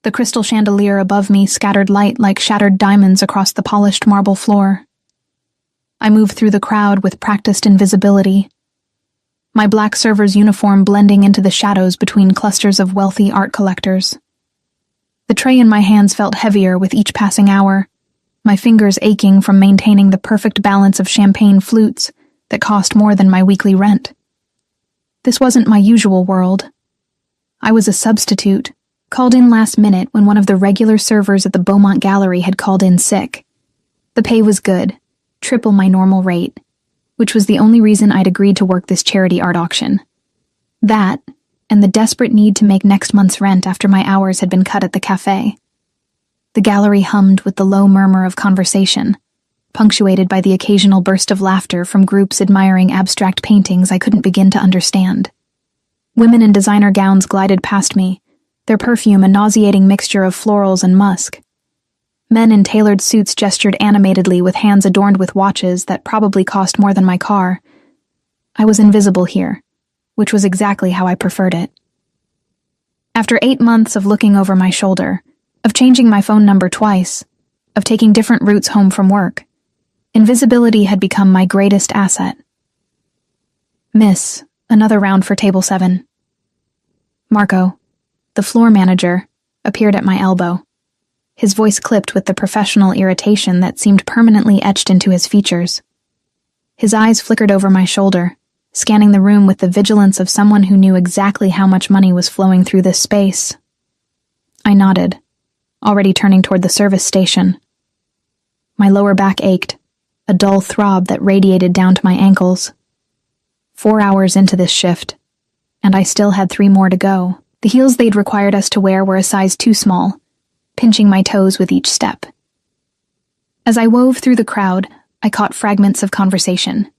The crystal chandelier above me scattered light like shattered diamonds across the polished marble floor. I moved through the crowd with practiced invisibility, my black server's uniform blending into the shadows between clusters of wealthy art collectors. The tray in my hands felt heavier with each passing hour, my fingers aching from maintaining the perfect balance of champagne flutes that cost more than my weekly rent. This wasn't my usual world. I was a substitute, called in last minute when one of the regular servers at the Beaumont Gallery had called in sick. The pay was good, triple my normal rate, which was the only reason I'd agreed to work this charity art auction. That, and the desperate need to make next month's rent after my hours had been cut at the cafe. The gallery hummed with the low murmur of conversation, punctuated by the occasional burst of laughter from groups admiring abstract paintings I couldn't begin to understand. Women in designer gowns glided past me, their perfume a nauseating mixture of florals and musk. Men in tailored suits gestured animatedly with hands adorned with watches that probably cost more than my car. I was invisible here, which was exactly how I preferred it. After 8 months of looking over my shoulder, of changing my phone number twice, of taking different routes home from work, invisibility had become my greatest asset. Miss, another round for table 7. Marco, the floor manager, appeared at my elbow. His voice clipped with the professional irritation that seemed permanently etched into his features. His eyes flickered over my shoulder, scanning the room with the vigilance of someone who knew exactly how much money was flowing through this space. I nodded, already turning toward the service station. My lower back ached, a dull throb that radiated down to my ankles. 4 hours into this shift, and I still had 3 more to go. The heels they'd required us to wear were a size too small, pinching my toes with each step. As I wove through the crowd, I caught fragments of conversation.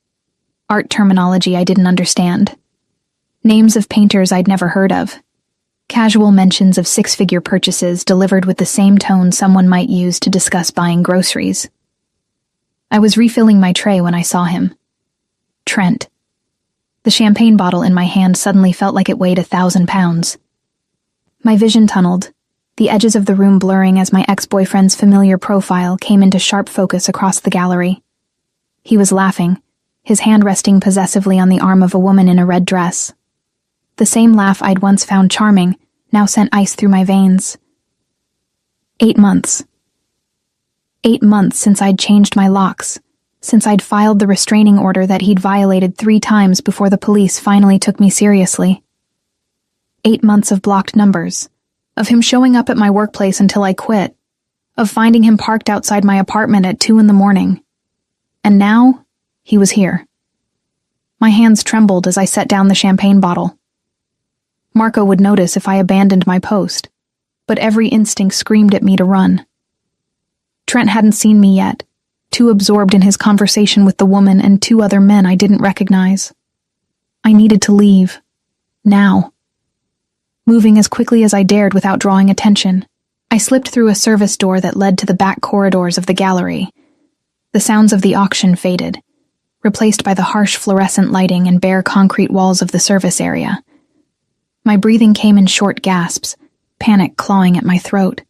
Art terminology I didn't understand. Names of painters I'd never heard of. Casual mentions of 6-figure purchases delivered with the same tone someone might use to discuss buying groceries. I was refilling my tray when I saw him. Trent. The champagne bottle in my hand suddenly felt like it weighed 1,000 pounds. My vision tunneled, the edges of the room blurring as my ex-boyfriend's familiar profile came into sharp focus across the gallery. He was laughing, his hand resting possessively on the arm of a woman in a red dress. The same laugh I'd once found charming now sent ice through my veins. 8 months. 8 months since I'd changed my locks, since I'd filed the restraining order that he'd violated 3 times before the police finally took me seriously. 8 months of blocked numbers, of him showing up at my workplace until I quit, of finding him parked outside my apartment at 2 a.m. And now, he was here. My hands trembled as I set down the champagne bottle. Marco would notice if I abandoned my post, but every instinct screamed at me to run. Trent hadn't seen me yet, too absorbed in his conversation with the woman and 2 other men I didn't recognize. I needed to leave. Now. Moving as quickly as I dared without drawing attention, I slipped through a service door that led to the back corridors of the gallery. The sounds of the auction faded, replaced by the harsh fluorescent lighting and bare concrete walls of the service area. My breathing came in short gasps, panic clawing at my throat.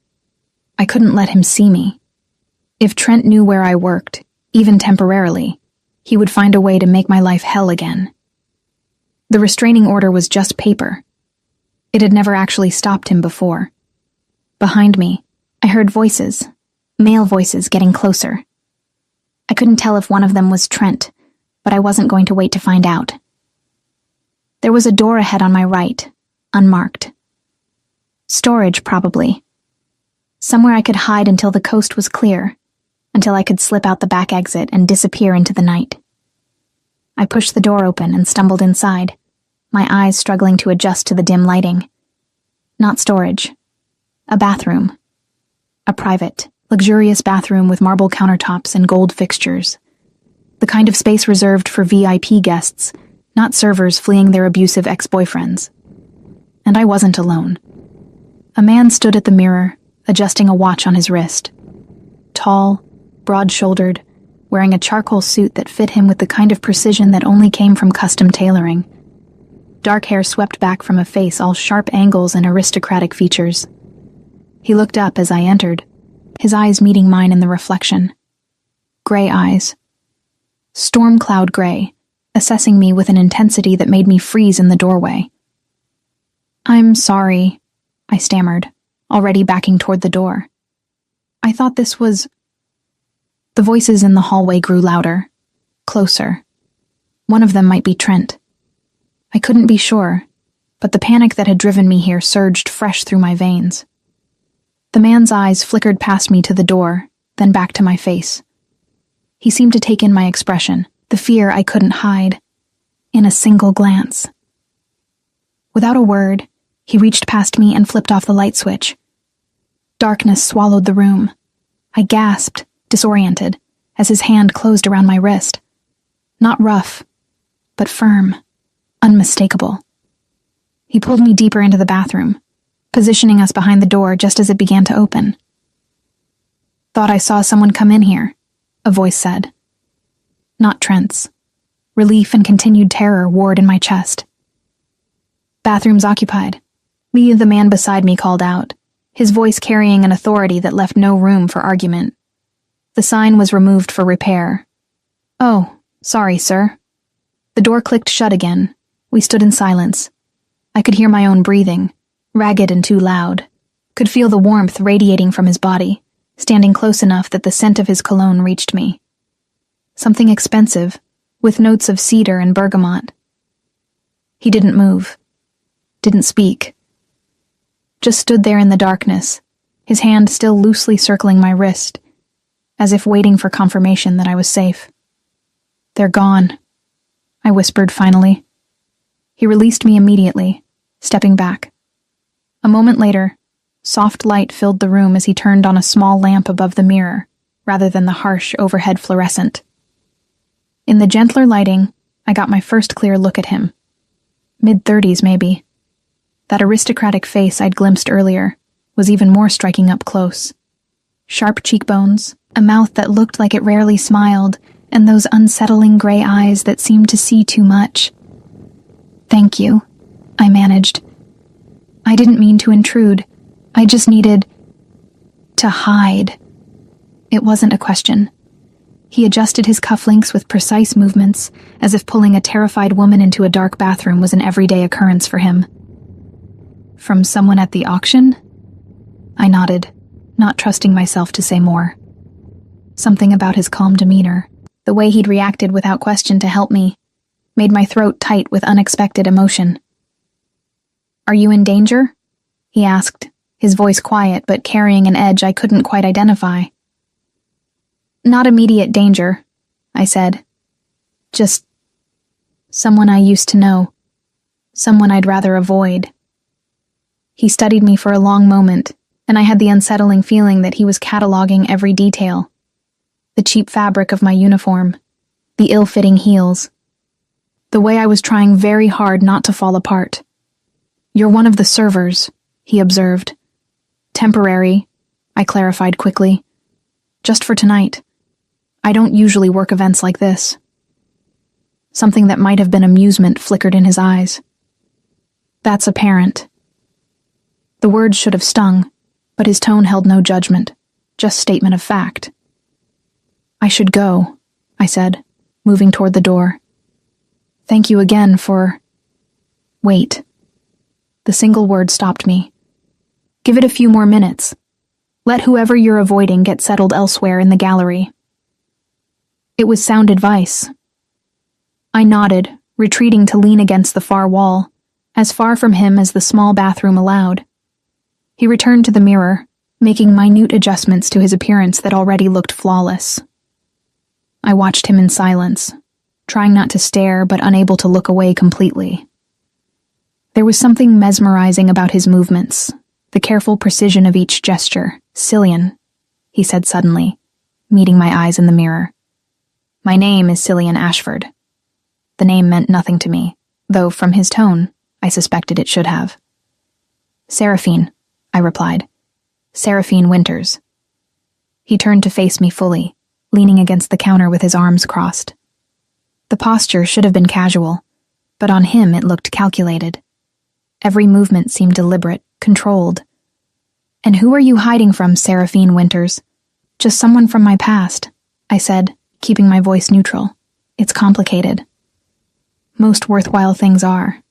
I couldn't let him see me. If Trent knew where I worked, even temporarily, he would find a way to make my life hell again. The restraining order was just paper. It had never actually stopped him before. Behind me, I heard voices, male voices getting closer. I couldn't tell if one of them was Trent, but I wasn't going to wait to find out. There was a door ahead on my right, unmarked. Storage, probably. Somewhere I could hide until the coast was clear, until I could slip out the back exit and disappear into the night. I pushed the door open and stumbled inside, my eyes struggling to adjust to the dim lighting. Not storage. A bathroom. A private, luxurious bathroom with marble countertops and gold fixtures. The kind of space reserved for VIP guests, not servers fleeing their abusive ex-boyfriends. And I wasn't alone. A man stood at the mirror, adjusting a watch on his wrist. Tall, broad-shouldered, wearing a charcoal suit that fit him with the kind of precision that only came from custom tailoring. Dark hair swept back from a face all sharp angles and aristocratic features. He looked up as I entered, his eyes meeting mine in the reflection. Gray eyes. Storm cloud gray, assessing me with an intensity that made me freeze in the doorway. "I'm sorry," I stammered, already backing toward the door. "I thought this was—" The voices in the hallway grew louder, closer. One of them might be Trent. I couldn't be sure, but the panic that had driven me here surged fresh through my veins. The man's eyes flickered past me to the door, then back to my face. He seemed to take in my expression, the fear I couldn't hide, in a single glance. Without a word, he reached past me and flipped off the light switch. Darkness swallowed the room. I gasped, disoriented, as his hand closed around my wrist. Not rough, but firm, unmistakable. He pulled me deeper into the bathroom, positioning us behind the door just as it began to open. "Thought I saw someone come in here," a voice said. Not Trent's. Relief and continued terror warred in my chest. "Bathroom's occupied," the man beside me called out, his voice carrying an authority that left no room for argument. The sign was removed for repair. "Oh, sorry, sir." The door clicked shut again. We stood in silence. I could hear my own breathing, ragged and too loud. Could feel the warmth radiating from his body, standing close enough that the scent of his cologne reached me. Something expensive, with notes of cedar and bergamot. He didn't move. Didn't speak. Just stood there in the darkness, his hand still loosely circling my wrist, as if waiting for confirmation that I was safe. "They're gone," I whispered finally. He released me immediately, stepping back. A moment later, soft light filled the room as he turned on a small lamp above the mirror, rather than the harsh overhead fluorescent. In the gentler lighting, I got my first clear look at him. Mid-30s, maybe. That aristocratic face I'd glimpsed earlier was even more striking up close. Sharp cheekbones, a mouth that looked like it rarely smiled, and those unsettling gray eyes that seemed to see too much. "Thank you," I managed. "I didn't mean to intrude. I just needed to hide." It wasn't a question. He adjusted his cufflinks with precise movements, as if pulling a terrified woman into a dark bathroom was an everyday occurrence for him. "From someone at the auction?" I nodded, not trusting myself to say more. Something about his calm demeanor, the way he'd reacted without question to help me, made my throat tight with unexpected emotion. "Are you in danger?" he asked, his voice quiet but carrying an edge I couldn't quite identify. "Not immediate danger," I said. "Just someone I used to know. Someone I'd rather avoid." He studied me for a long moment, and I had the unsettling feeling that he was cataloging every detail. The cheap fabric of my uniform, the ill-fitting heels, the way I was trying very hard not to fall apart. "You're one of the servers," he observed. "Temporary," I clarified quickly. "Just for tonight. I don't usually work events like this." Something that might have been amusement flickered in his eyes. "That's apparent." The words should have stung, but his tone held no judgment, just statement of fact. "I should go," I said, moving toward the door. "Thank you again for—" "Wait." The single word stopped me. "Give it a few more minutes. Let whoever you're avoiding get settled elsewhere in the gallery." It was sound advice. I nodded, retreating to lean against the far wall, as far from him as the small bathroom allowed. He returned to the mirror, making minute adjustments to his appearance that already looked flawless. I watched him in silence, trying not to stare but unable to look away completely. There was something mesmerizing about his movements, the careful precision of each gesture. "Cillian," he said suddenly, meeting my eyes in the mirror. "My name is Cillian Ashford." The name meant nothing to me, though from his tone, I suspected it should have. "Seraphine," I replied. "Seraphine Winters." He turned to face me fully, leaning against the counter with his arms crossed. The posture should have been casual, but on him it looked calculated. Every movement seemed deliberate, controlled. "And who are you hiding from, Seraphine Winters?" "Just someone from my past," I said, keeping my voice neutral. "It's complicated. Most worthwhile things are."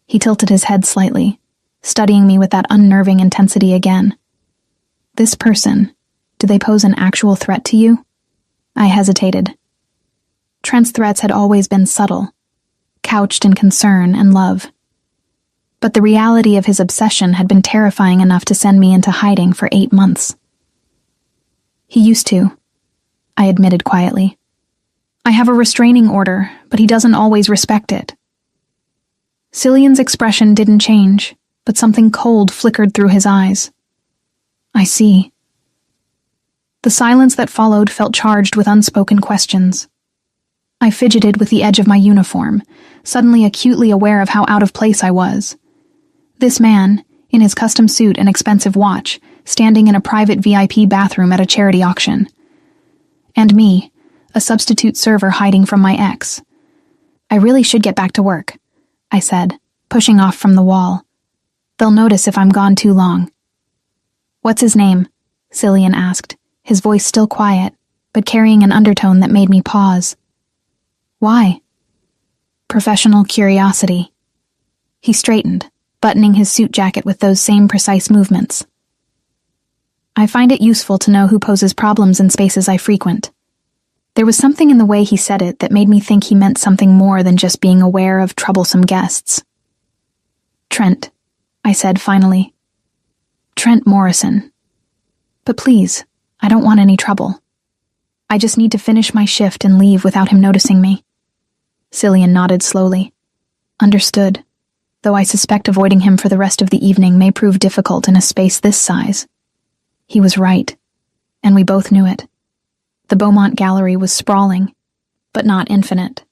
He tilted his head slightly, studying me with that unnerving intensity again. "This person, do they pose an actual threat to you?" I hesitated. Trent's threats had always been subtle, couched in concern and love. But the reality of his obsession had been terrifying enough to send me into hiding for 8 months. "He used to," I admitted quietly. "I have a restraining order, but he doesn't always respect it." Cillian's expression didn't change, but something cold flickered through his eyes. "I see." The silence that followed felt charged with unspoken questions. I fidgeted with the edge of my uniform, suddenly acutely aware of how out of place I was. This man, in his custom suit and expensive watch, standing in a private VIP bathroom at a charity auction. And me, a substitute server hiding from my ex. "I really should get back to work," I said, pushing off from the wall. "They'll notice if I'm gone too long." "What's his name?" Cillian asked, his voice still quiet, but carrying an undertone that made me pause. "Why?" "Professional curiosity." He straightened, buttoning his suit jacket with those same precise movements. "I find it useful to know who poses problems in spaces I frequent." There was something in the way he said it that made me think he meant something more than just being aware of troublesome guests. "Trent," I said finally. "Trent Morrison. But please, I don't want any trouble. I just need to finish my shift and leave without him noticing me." Cillian nodded slowly. "Understood, though I suspect avoiding him for the rest of the evening may prove difficult in a space this size." He was right, and we both knew it. The Beaumont Gallery was sprawling, but not infinite.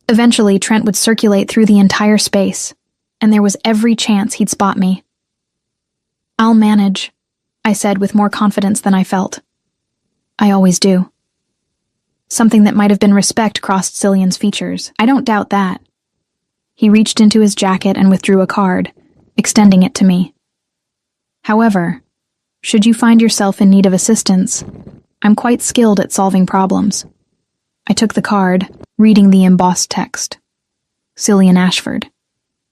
Eventually, Trent would circulate through the entire space, and there was every chance he'd spot me. "I'll manage," I said with more confidence than I felt. "I always do." Something that might have been respect crossed Cillian's features. "I don't doubt that." He reached into his jacket and withdrew a card, extending it to me. "However, should you find yourself in need of assistance, I'm quite skilled at solving problems." I took the card, reading the embossed text. Cillian Ashford.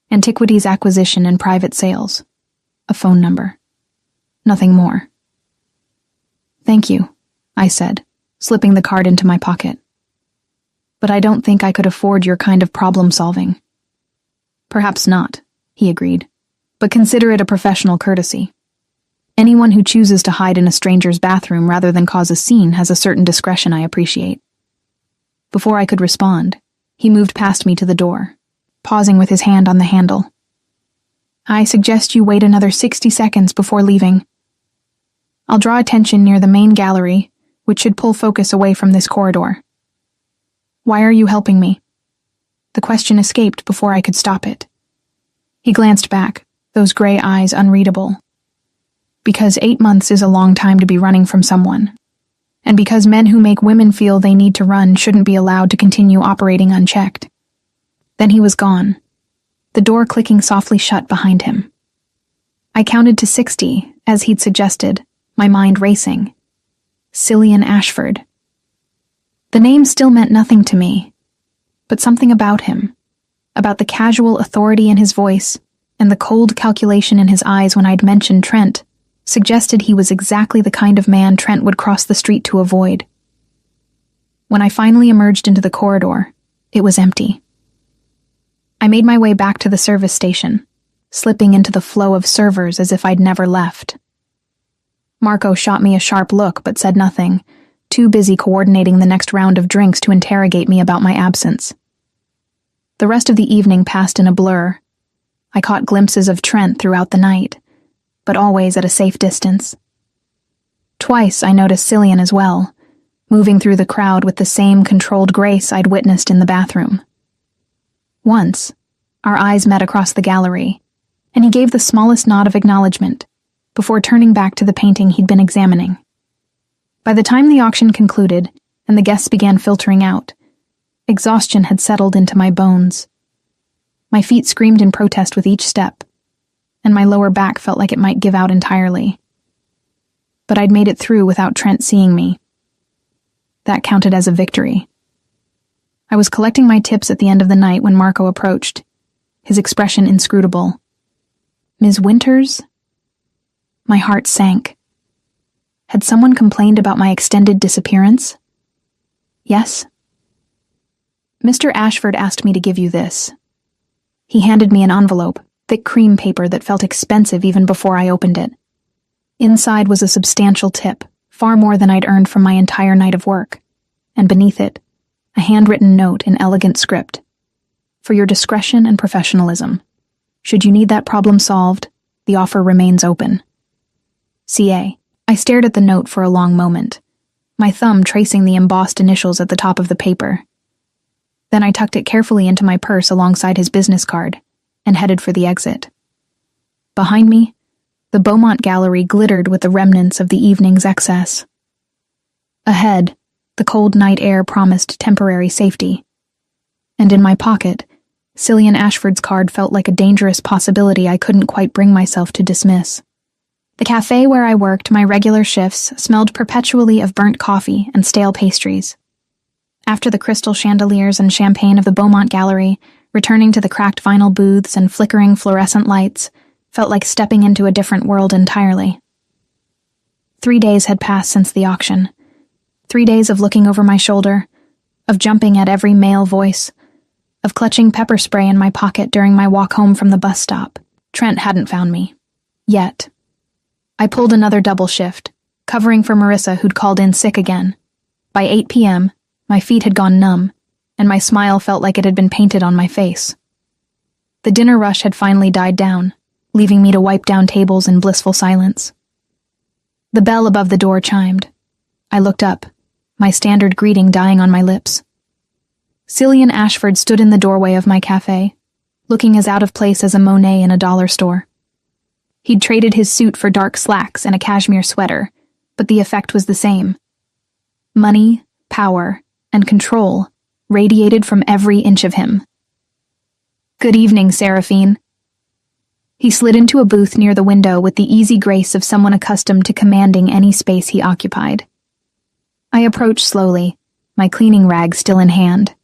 Antiquities acquisition and private sales. A phone number. Nothing more. "Thank you," I said, slipping the card into my pocket. "But I don't think I could afford your kind of problem-solving." "Perhaps not," he agreed, "but consider it a professional courtesy. Anyone who chooses to hide in a stranger's bathroom rather than cause a scene has a certain discretion I appreciate." Before I could respond, he moved past me to the door, pausing with his hand on the handle. "I suggest you wait another 60 seconds before leaving. I'll draw attention near the main gallery, which should pull focus away from this corridor." "Why are you helping me?" The question escaped before I could stop it. He glanced back, those gray eyes unreadable. "Because 8 months is a long time to be running from someone. And because men who make women feel they need to run shouldn't be allowed to continue operating unchecked." Then he was gone, the door clicking softly shut behind him. I counted to 60, as he'd suggested, my mind racing. Cillian Ashford. The name still meant nothing to me, but something about him, about the casual authority in his voice and the cold calculation in his eyes when I'd mentioned Trent, suggested he was exactly the kind of man Trent would cross the street to avoid. When I finally emerged into the corridor, it was empty. I made my way back to the service station, slipping into the flow of servers as if I'd never left. Marco shot me a sharp look but said nothing, too busy coordinating the next round of drinks to interrogate me about my absence. The rest of the evening passed in a blur. I caught glimpses of Trent throughout the night, but always at a safe distance. Twice I noticed Cillian as well, moving through the crowd with the same controlled grace I'd witnessed in the bathroom. Once, our eyes met across the gallery, and he gave the smallest nod of acknowledgement before turning back to the painting he'd been examining. By the time the auction concluded and the guests began filtering out, exhaustion had settled into my bones. My feet screamed in protest with each step. and my lower back felt like it might give out entirely. But I'd made it through without Trent seeing me. That counted as a victory. I was collecting my tips at the end of the night when Marco approached, his expression inscrutable. Ms. Winters? My heart sank. Had someone complained about my extended disappearance? Yes. Mr. Ashford asked me to give you this. He handed me an envelope, thick cream paper that felt expensive even before I opened it. Inside was a substantial tip, far more than I'd earned from my entire night of work, and beneath it, a handwritten note in elegant script. For your discretion and professionalism. Should you need that problem solved, the offer remains open. CA. I stared at the note for a long moment, my thumb tracing the embossed initials at the top of the paper. Then I tucked it carefully into my purse alongside his business card and headed for the exit. Behind me, the Beaumont Gallery glittered with the remnants of the evening's excess. Ahead, the cold night air promised temporary safety. And in my pocket, Cillian Ashford's card felt like a dangerous possibility I couldn't quite bring myself to dismiss. The cafe where I worked my regular shifts smelled perpetually of burnt coffee and stale pastries. After the crystal chandeliers and champagne of the Beaumont Gallery, returning to the cracked vinyl booths and flickering fluorescent lights felt like stepping into a different world entirely. 3 days had passed since the auction. 3 days of looking over my shoulder, of jumping at every male voice, of clutching pepper spray in my pocket during my walk home from the bus stop. Trent hadn't found me. Yet. I pulled another double shift, covering for Marissa who'd called in sick again. By 8 p.m., my feet had gone numb, and my smile felt like it had been painted on my face. The dinner rush had finally died down, leaving me to wipe down tables in blissful silence. The bell above the door chimed. I looked up, my standard greeting dying on my lips. Cillian Ashford stood in the doorway of my cafe, looking as out of place as a Monet in a dollar store. He'd traded his suit for dark slacks and a cashmere sweater, but the effect was the same. Money, power, and control radiated from every inch of him. Good evening, Seraphine. He slid into a booth near the window with the easy grace of someone accustomed to commanding any space he occupied. I approached slowly, my cleaning rag still in hand.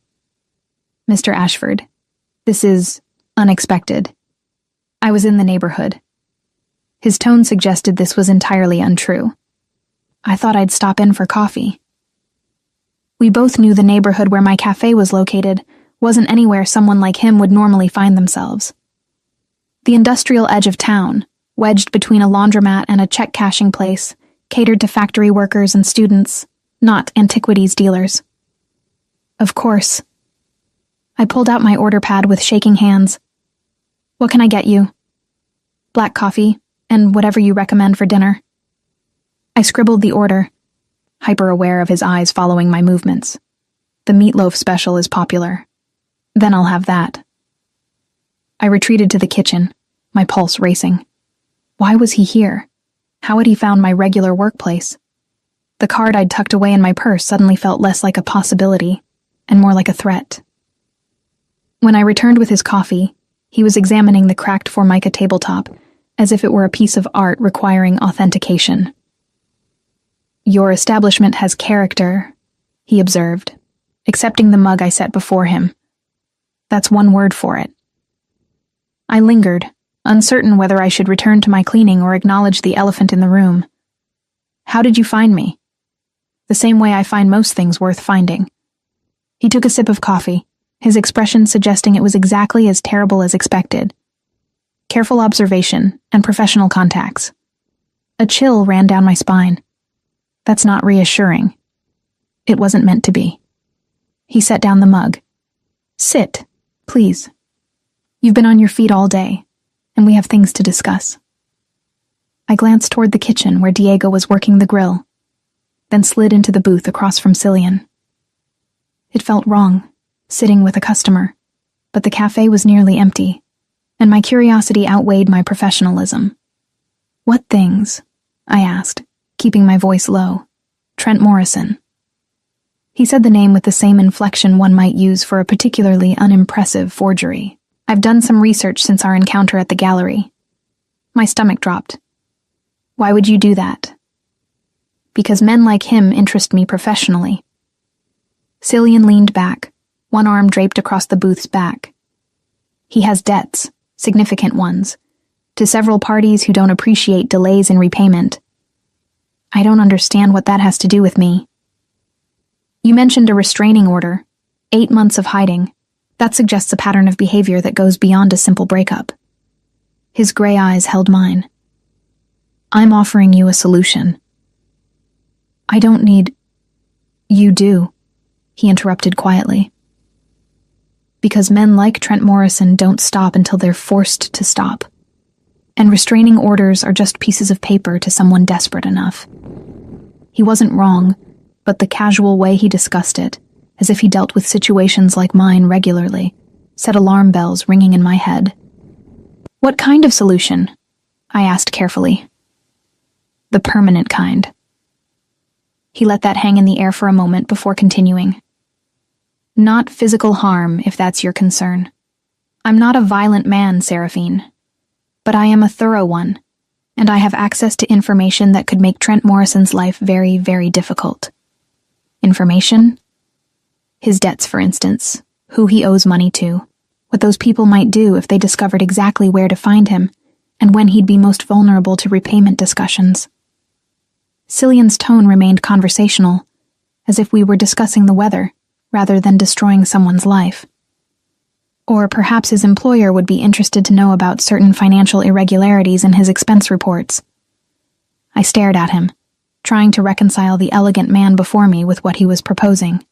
Mr. Ashford, this is unexpected. I was in the neighborhood. His tone suggested this was entirely untrue. I thought I'd stop in for coffee. We both knew the neighborhood where my cafe was located wasn't anywhere someone like him would normally find themselves. The industrial edge of town, wedged between a laundromat and a check-cashing place, catered to factory workers and students, not antiquities dealers. Of course. I pulled out my order pad with shaking hands. What can I get you? Black coffee, and whatever you recommend for dinner. I scribbled the order, hyper-aware of his eyes following my movements. The meatloaf special is popular. Then I'll have that. I retreated to the kitchen, my pulse racing. Why was he here? How had he found my regular workplace? The card I'd tucked away in my purse suddenly felt less like a possibility, and more like a threat. When I returned with his coffee, he was examining the cracked Formica tabletop, as if it were a piece of art requiring authentication. Your establishment has character, he observed, accepting the mug I set before him. That's one word for it. I lingered, uncertain whether I should return to my cleaning or acknowledge the elephant in the room. How did you find me? The same way I find most things worth finding. He took a sip of coffee, his expression suggesting it was exactly as terrible as expected. Careful observation and professional contacts. A chill ran down my spine. That's not reassuring. It wasn't meant to be. He set down the mug. Sit, please. You've been on your feet all day, and we have things to discuss. I glanced toward the kitchen where Diego was working the grill, then slid into the booth across from Cillian. It felt wrong, sitting with a customer, but the cafe was nearly empty, and my curiosity outweighed my professionalism. What things? I asked, keeping my voice low. Trent Morrison. He said the name with the same inflection one might use for a particularly unimpressive forgery. I've done some research since our encounter at the gallery. My stomach dropped. Why would you do that? Because men like him interest me professionally. Cillian leaned back, one arm draped across the booth's back. He has debts, significant ones, to several parties who don't appreciate delays in repayment. I don't understand what that has to do with me. You mentioned a restraining order, 8 months of hiding. That suggests a pattern of behavior that goes beyond a simple breakup. His gray eyes held mine. I'm offering you a solution. I don't need... You do, he interrupted quietly. Because men like Trent Morrison don't stop until they're forced to stop. And restraining orders are just pieces of paper to someone desperate enough. He wasn't wrong, but the casual way he discussed it, as if he dealt with situations like mine regularly, set alarm bells ringing in my head. What kind of solution? I asked carefully. The permanent kind. He let that hang in the air for a moment before continuing. Not physical harm, if that's your concern. I'm not a violent man, Seraphine. But I am a thorough one, and I have access to information that could make Trent Morrison's life very, very difficult. Information? His debts, for instance, who he owes money to, what those people might do if they discovered exactly where to find him, and when he'd be most vulnerable to repayment discussions. Cillian's tone remained conversational, as if we were discussing the weather, rather than destroying someone's life. Or perhaps his employer would be interested to know about certain financial irregularities in his expense reports. I stared at him, trying to reconcile the elegant man before me with what he was proposing.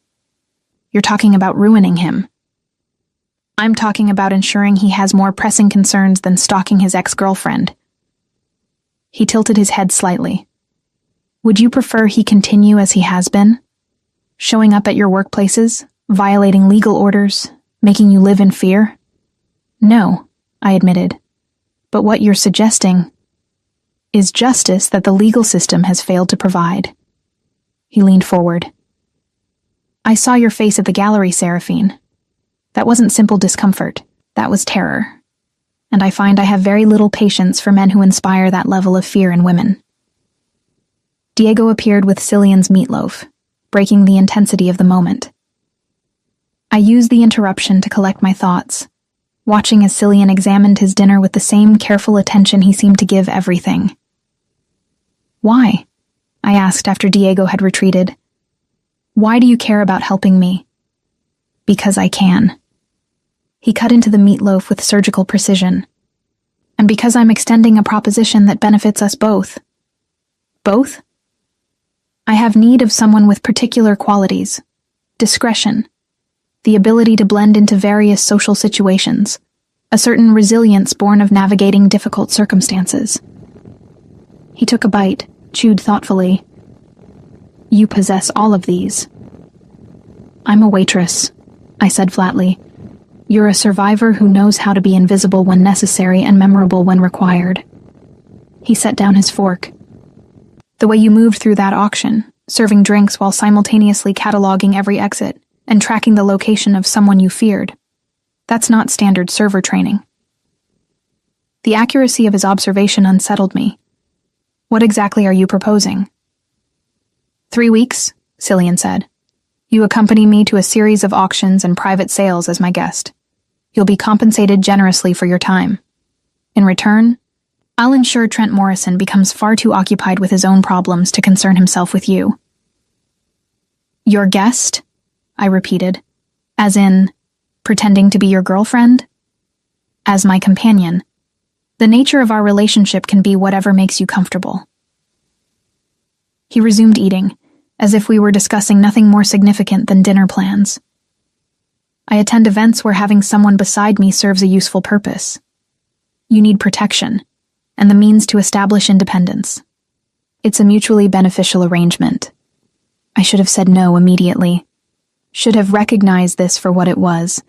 You're talking about ruining him. I'm talking about ensuring he has more pressing concerns than stalking his ex-girlfriend. He tilted his head slightly. Would you prefer he continue as he has been? Showing up at your workplaces, violating legal orders, making you live in fear? No, I admitted. But what you're suggesting is justice that the legal system has failed to provide. He leaned forward. I saw your face at the gallery, Seraphine. That wasn't simple discomfort, that was terror. And I find I have very little patience for men who inspire that level of fear in women. Diego appeared with Cillian's meatloaf, breaking the intensity of the moment. I used the interruption to collect my thoughts, watching as Cillian examined his dinner with the same careful attention he seemed to give everything. Why? I asked after Diego had retreated. Why do you care about helping me? Because I can. He cut into the meatloaf with surgical precision. And because I'm extending a proposition that benefits us both. Both? I have need of someone with particular qualities. Discretion. The ability to blend into various social situations. A certain resilience born of navigating difficult circumstances. He took a bite, chewed thoughtfully. You possess all of these. I'm a waitress, I said flatly. You're a survivor who knows how to be invisible when necessary and memorable when required. He set down his fork. The way you moved through that auction, serving drinks while simultaneously cataloging every exit and tracking the location of someone you feared. That's not standard server training. The accuracy of his observation unsettled me. What exactly are you proposing? 3 weeks, Cillian said. You accompany me to a series of auctions and private sales as my guest. You'll be compensated generously for your time. In return, I'll ensure Trent Morrison becomes far too occupied with his own problems to concern himself with you. Your guest? I repeated. As in, pretending to be your girlfriend? As my companion. The nature of our relationship can be whatever makes you comfortable. He resumed eating, as if we were discussing nothing more significant than dinner plans. I attend events where having someone beside me serves a useful purpose. You need protection, and the means to establish independence. It's a mutually beneficial arrangement. I should have said no immediately. Should have recognized this for what it was,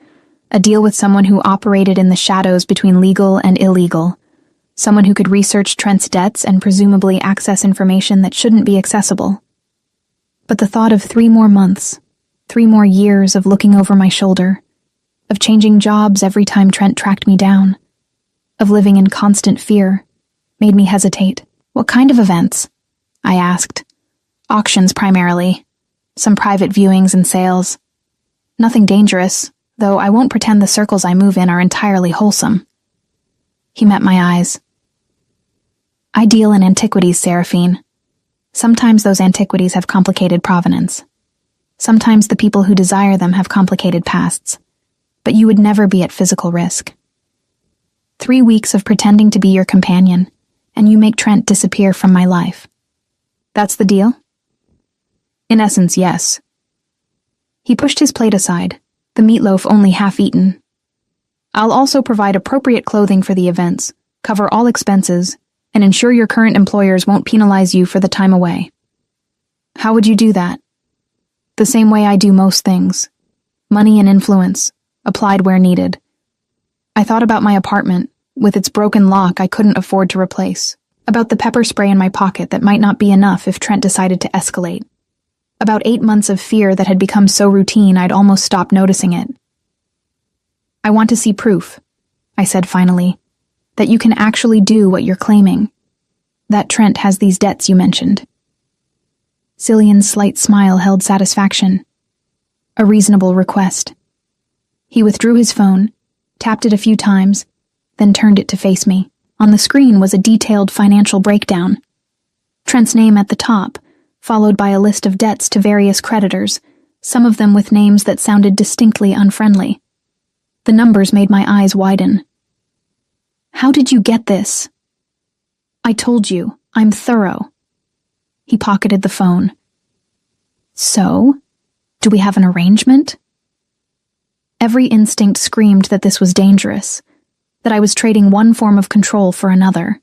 a deal with someone who operated in the shadows between legal and illegal, someone who could research Trent's debts and presumably access information that shouldn't be accessible. But the thought of 3 more months, 3 more years of looking over my shoulder, of changing jobs every time Trent tracked me down, of living in constant fear, made me hesitate. What kind of events? I asked. Auctions primarily. Some private viewings and sales. Nothing dangerous, though I won't pretend the circles I move in are entirely wholesome. He met my eyes. I deal in antiquities, Seraphine. Sometimes those antiquities have complicated provenance. Sometimes the people who desire them have complicated pasts. But you would never be at physical risk. 3 weeks of pretending to be your companion, and you make Trent disappear from my life. That's the deal? In essence, yes. He pushed his plate aside, the meatloaf only half eaten. I'll also provide appropriate clothing for the events, cover all expenses, and ensure your current employers won't penalize you for the time away. How would you do that? The same way I do most things. Money and influence, applied where needed. I thought about my apartment, with its broken lock I couldn't afford to replace. About the pepper spray in my pocket that might not be enough if Trent decided to escalate. About 8 months of fear that had become so routine I'd almost stopped noticing it. I want to see proof, I said finally, that you can actually do what you're claiming. That Trent has these debts you mentioned. Cillian's slight smile held satisfaction. A reasonable request. He withdrew his phone, tapped it a few times, then turned it to face me. On the screen was a detailed financial breakdown. Trent's name at the top, followed by a list of debts to various creditors, some of them with names that sounded distinctly unfriendly. The numbers made my eyes widen. How did you get this? I told you, I'm thorough. He pocketed the phone. So, do we have an arrangement? Every instinct screamed that this was dangerous, that I was trading one form of control for another.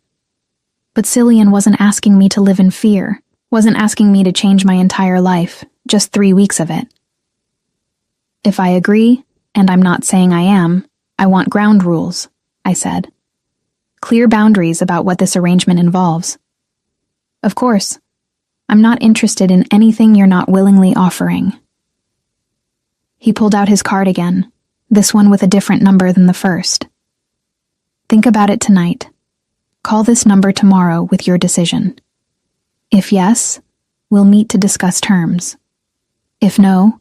But Cillian wasn't asking me to live in fear, wasn't asking me to change my entire life, just 3 weeks of it. If I agree, and I'm not saying I am, I want ground rules, I said. Clear boundaries about what this arrangement involves. Of course, I'm not interested in anything you're not willingly offering. He pulled out his card again, this one with a different number than the first. Think about it tonight. Call this number tomorrow with your decision. If yes, we'll meet to discuss terms. If no,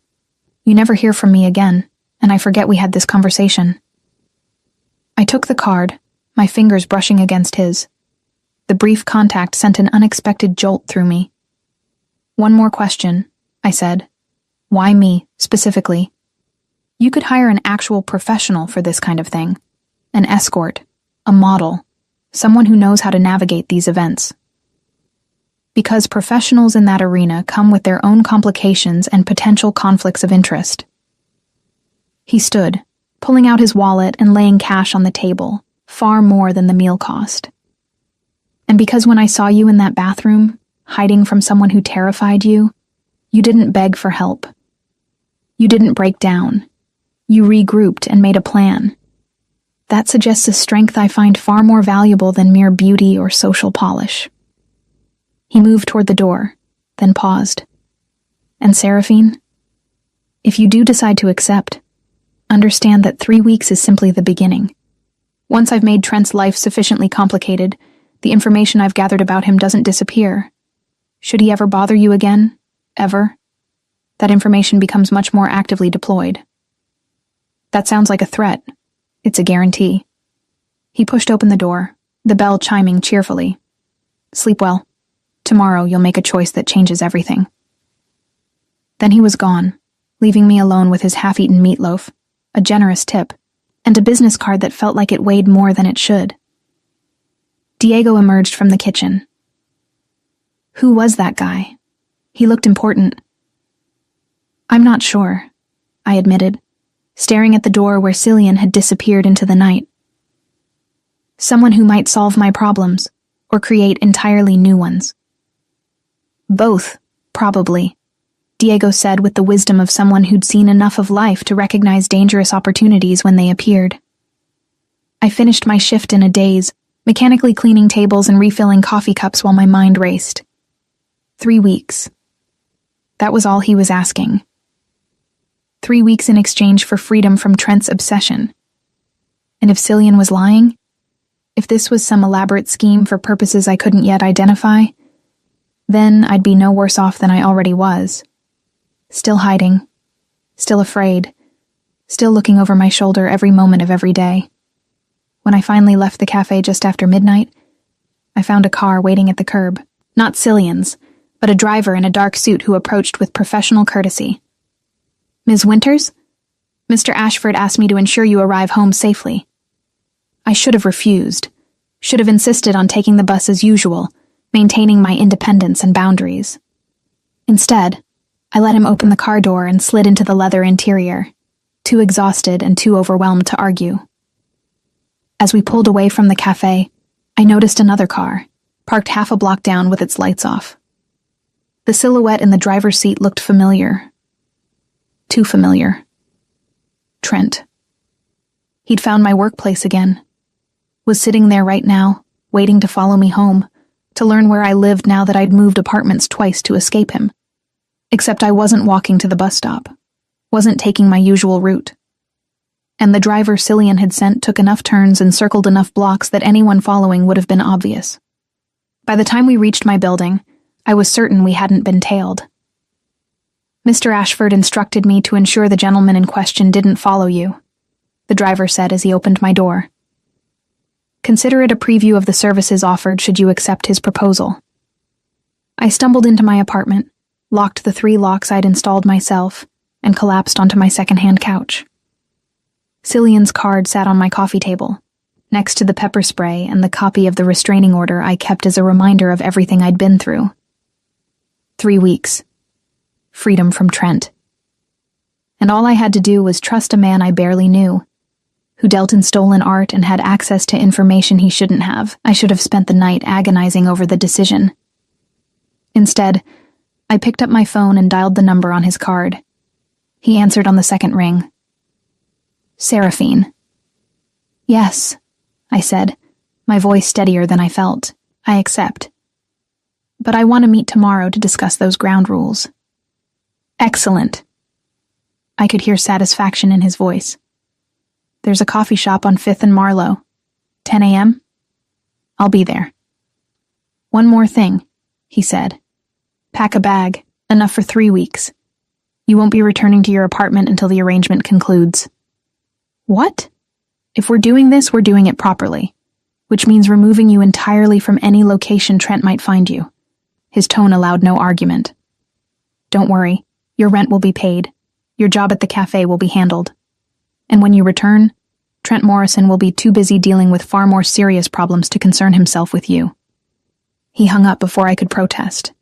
you never hear from me again, and I forget we had this conversation. I took the card, my fingers brushing against his. The brief contact sent an unexpected jolt through me. One more question, I said. Why me, specifically? You could hire an actual professional for this kind of thing. An escort, a model, someone who knows how to navigate these events. Because professionals in that arena come with their own complications and potential conflicts of interest. He stood, pulling out his wallet and laying cash on the table, far more than the meal cost. And because when I saw you in that bathroom, hiding from someone who terrified you, you didn't beg for help. You didn't break down. You regrouped and made a plan. That suggests a strength I find far more valuable than mere beauty or social polish. He moved toward the door, then paused. And Seraphine, if you do decide to accept, understand that 3 weeks is simply the beginning. Once I've made Trent's life sufficiently complicated, the information I've gathered about him doesn't disappear. Should he ever bother you again, ever, that information becomes much more actively deployed. That sounds like a threat. It's a guarantee. He pushed open the door, the bell chiming cheerfully. Sleep well. Tomorrow you'll make a choice that changes everything. Then he was gone, leaving me alone with his half-eaten meatloaf, a generous tip, and a business card that felt like it weighed more than it should. Diego emerged from the kitchen. Who was that guy? He looked important. I'm not sure, I admitted, staring at the door where Cillian had disappeared into the night. Someone who might solve my problems, or create entirely new ones. Both, probably, Diego said with the wisdom of someone who'd seen enough of life to recognize dangerous opportunities when they appeared. I finished my shift in a daze, mechanically cleaning tables and refilling coffee cups while my mind raced. 3 weeks. That was all he was asking. 3 weeks in exchange for freedom from Trent's obsession. And if Cillian was lying, If this was some elaborate scheme for purposes I couldn't yet identify, then I'd be no worse off than I already was. Still hiding, still afraid, still looking over my shoulder every moment of every day. When I finally left the cafe just after midnight, I found a car waiting at the curb. Not Cillian's, but a driver in a dark suit who approached with professional courtesy. "Ms. Winters? Mr. Ashford asked me to ensure you arrive home safely." I should have refused, should have insisted on taking the bus as usual, maintaining my independence and boundaries. Instead, I let him open the car door and slid into the leather interior, too exhausted and too overwhelmed to argue. As we pulled away from the cafe, I noticed another car, parked half a block down with its lights off. The silhouette in the driver's seat looked familiar. Too familiar. Trent. He'd found my workplace again. Was sitting there right now, waiting to follow me home, to learn where I lived now that I'd moved apartments twice to escape him. Except I wasn't walking to the bus stop, wasn't taking my usual route. And the driver Cillian had sent took enough turns and circled enough blocks that anyone following would have been obvious. By the time we reached my building, I was certain we hadn't been tailed. "Mr. Ashford instructed me to ensure the gentleman in question didn't follow you," the driver said as he opened my door. "Consider it a preview of the services offered should you accept his proposal." I stumbled into my apartment, locked the 3 locks I'd installed myself, and collapsed onto my second-hand couch. Cillian's card sat on my coffee table, next to the pepper spray and the copy of the restraining order I kept as a reminder of everything I'd been through. 3 weeks. Freedom from Trent. And all I had to do was trust a man I barely knew, who dealt in stolen art and had access to information he shouldn't have. I should have spent the night agonizing over the decision. Instead, I picked up my phone and dialed the number on his card. He answered on the second ring. "Seraphine." "Yes," I said, my voice steadier than I felt. "I accept. But I want to meet tomorrow to discuss those ground rules." "Excellent." I could hear satisfaction in his voice. "There's a coffee shop on 5th and Marlowe. 10 a.m.? I'll be there." "One more thing," he said. "Pack a bag, enough for 3 weeks. You won't be returning to your apartment until the arrangement concludes." "What?" "If we're doing this, we're doing it properly, which means removing you entirely from any location Trent might find you." His tone allowed no argument. "Don't worry, your rent will be paid. Your job at the cafe will be handled. And when you return, Trent Morrison will be too busy dealing with far more serious problems to concern himself with you." He hung up before I could protest.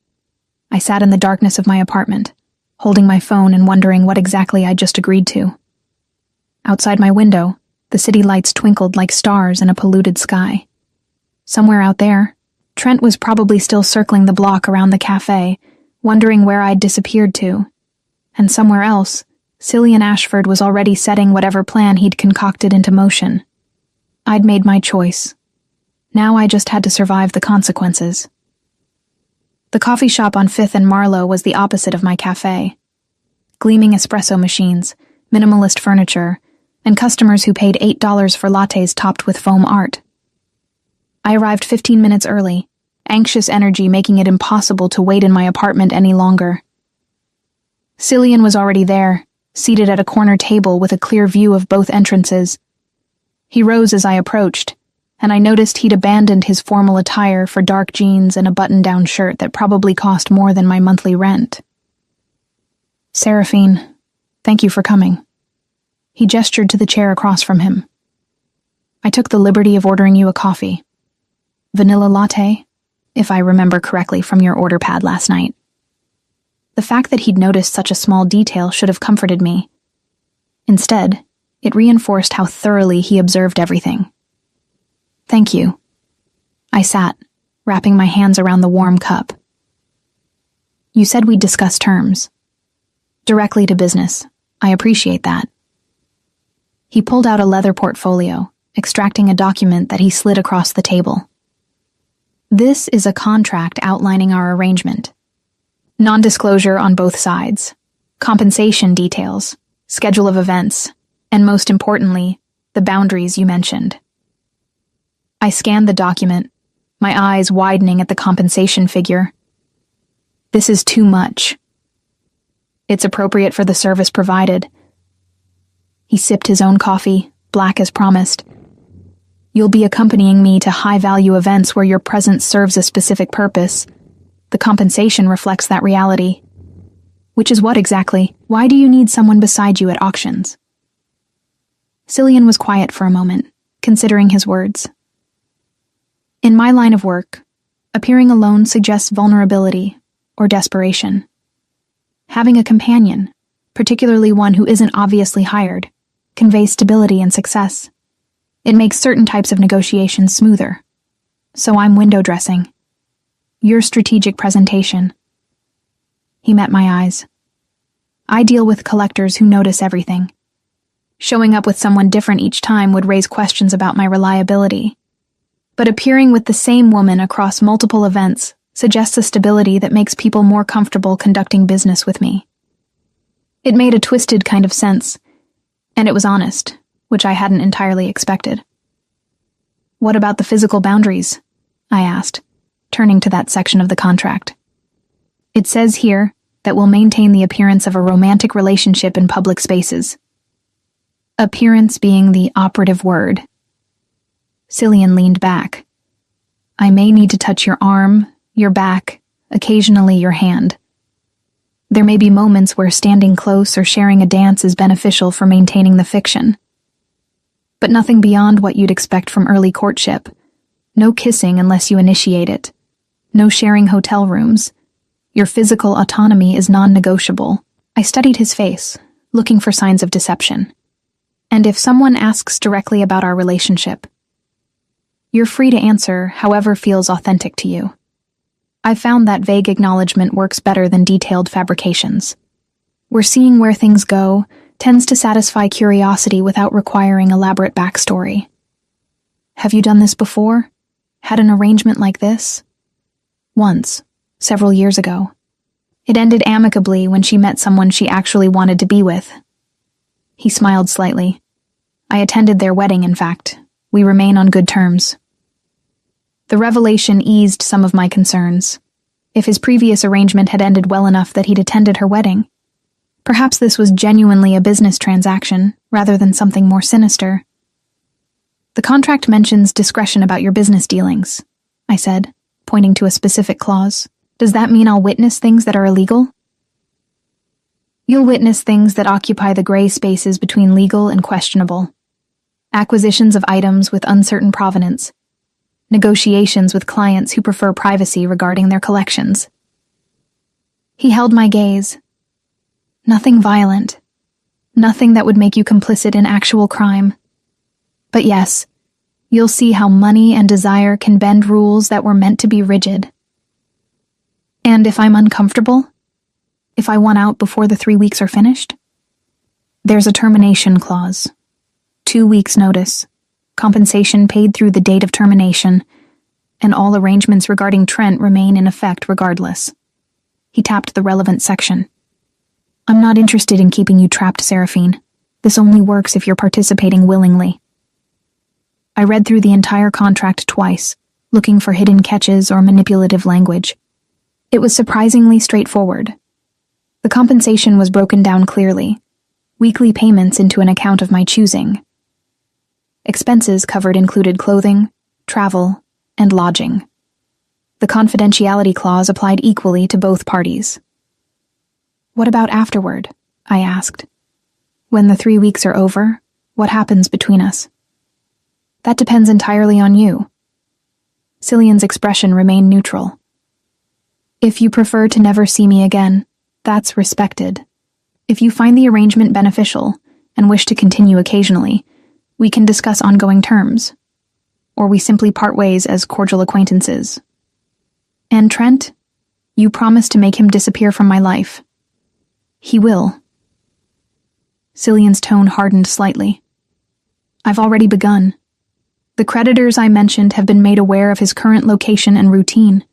I sat in the darkness of my apartment, holding my phone and wondering what exactly I'd just agreed to. Outside my window, the city lights twinkled like stars in a polluted sky. Somewhere out there, Trent was probably still circling the block around the cafe, wondering where I'd disappeared to. And somewhere else, Cillian Ashford was already setting whatever plan he'd concocted into motion. I'd made my choice. Now I just had to survive the consequences. The coffee shop on 5th and Marlowe was the opposite of my cafe. Gleaming espresso machines, minimalist furniture, and customers who paid $8 for lattes topped with foam art. I arrived 15 minutes early, anxious energy making it impossible to wait in my apartment any longer. Cillian was already there, seated at a corner table with a clear view of both entrances. He rose as I approached, and I noticed he'd abandoned his formal attire for dark jeans and a button-down shirt that probably cost more than my monthly rent. "Seraphine, thank you for coming." He gestured to the chair across from him. "I took the liberty of ordering you a coffee. Vanilla latte, if I remember correctly from your order pad last night." The fact that he'd noticed such a small detail should have comforted me. Instead, it reinforced how thoroughly he observed everything. "Thank you." I sat, wrapping my hands around the warm cup. "You said we'd discuss terms. Directly to business. I appreciate that." He pulled out a leather portfolio, extracting a document that he slid across the table. "This is a contract outlining our arrangement. Non-disclosure on both sides, compensation details, schedule of events, and most importantly, the boundaries you mentioned." I scanned the document, my eyes widening at the compensation figure. This is too much. It's appropriate for the service provided. He sipped his own coffee, black as promised. You'll be accompanying me to high-value events where your presence serves a specific purpose. The compensation reflects that reality. Which is what exactly? Why do you need someone beside you at auctions? Cillian was quiet for a moment, considering his words. In my line of work, appearing alone suggests vulnerability or desperation. Having a companion, particularly one who isn't obviously hired, conveys stability and success. It makes certain types of negotiations smoother. So I'm window dressing. Your strategic presentation. He met my eyes. I deal with collectors who notice everything. Showing up with someone different each time would raise questions about my reliability. But appearing with the same woman across multiple events suggests a stability that makes people more comfortable conducting business with me. It made a twisted kind of sense, and it was honest, which I hadn't entirely expected. What about the physical boundaries? I asked, turning to that section of the contract. It says here that we'll maintain the appearance of a romantic relationship in public spaces. Appearance being the operative word. Cillian leaned back. I may need to touch your arm, your back, occasionally your hand. There may be moments where standing close or sharing a dance is beneficial for maintaining the fiction. But nothing beyond what you'd expect from early courtship. No kissing unless you initiate it. No sharing hotel rooms. Your physical autonomy is non-negotiable. I studied his face, looking for signs of deception. And if someone asks directly about our relationship, you're free to answer however feels authentic to you. I've found that vague acknowledgement works better than detailed fabrications. We're seeing where things go tends to satisfy curiosity without requiring elaborate backstory. Have you done this before? Had an arrangement like this? Once, several years ago. It ended amicably when she met someone she actually wanted to be with. He smiled slightly. I attended their wedding, in fact. We remain on good terms. The revelation eased some of my concerns. If his previous arrangement had ended well enough that he'd attended her wedding, perhaps this was genuinely a business transaction, rather than something more sinister. The contract mentions discretion about your business dealings, I said, pointing to a specific clause. Does that mean I'll witness things that are illegal? You'll witness things that occupy the gray spaces between legal and questionable. Acquisitions of items with uncertain provenance. Negotiations with clients who prefer privacy regarding their collections. He held my gaze. Nothing violent. Nothing that would make you complicit in actual crime. But yes, you'll see how money and desire can bend rules that were meant to be rigid. And if I'm uncomfortable? If I want out before the 3 weeks are finished? There's a termination clause. 2 weeks' notice. Compensation paid through the date of termination, and all arrangements regarding Trent remain in effect regardless. He tapped the relevant section. I'm not interested in keeping you trapped, Seraphine. This only works if you're participating willingly. I read through the entire contract twice, looking for hidden catches or manipulative language. It was surprisingly straightforward. The compensation was broken down clearly. Weekly payments into an account of my choosing. Expenses covered included clothing, travel, and lodging. The confidentiality clause applied equally to both parties. What about afterward? I asked. When the 3 weeks are over, what happens between us? That depends entirely on you. Cillian's expression remained neutral. If you prefer to never see me again, that's respected. If you find the arrangement beneficial and wish to continue occasionally, we can discuss ongoing terms. Or we simply part ways as cordial acquaintances. And Trent, you promised to make him disappear from my life. He will. Cillian's tone hardened slightly. I've already begun. The creditors I mentioned have been made aware of his current location and routine.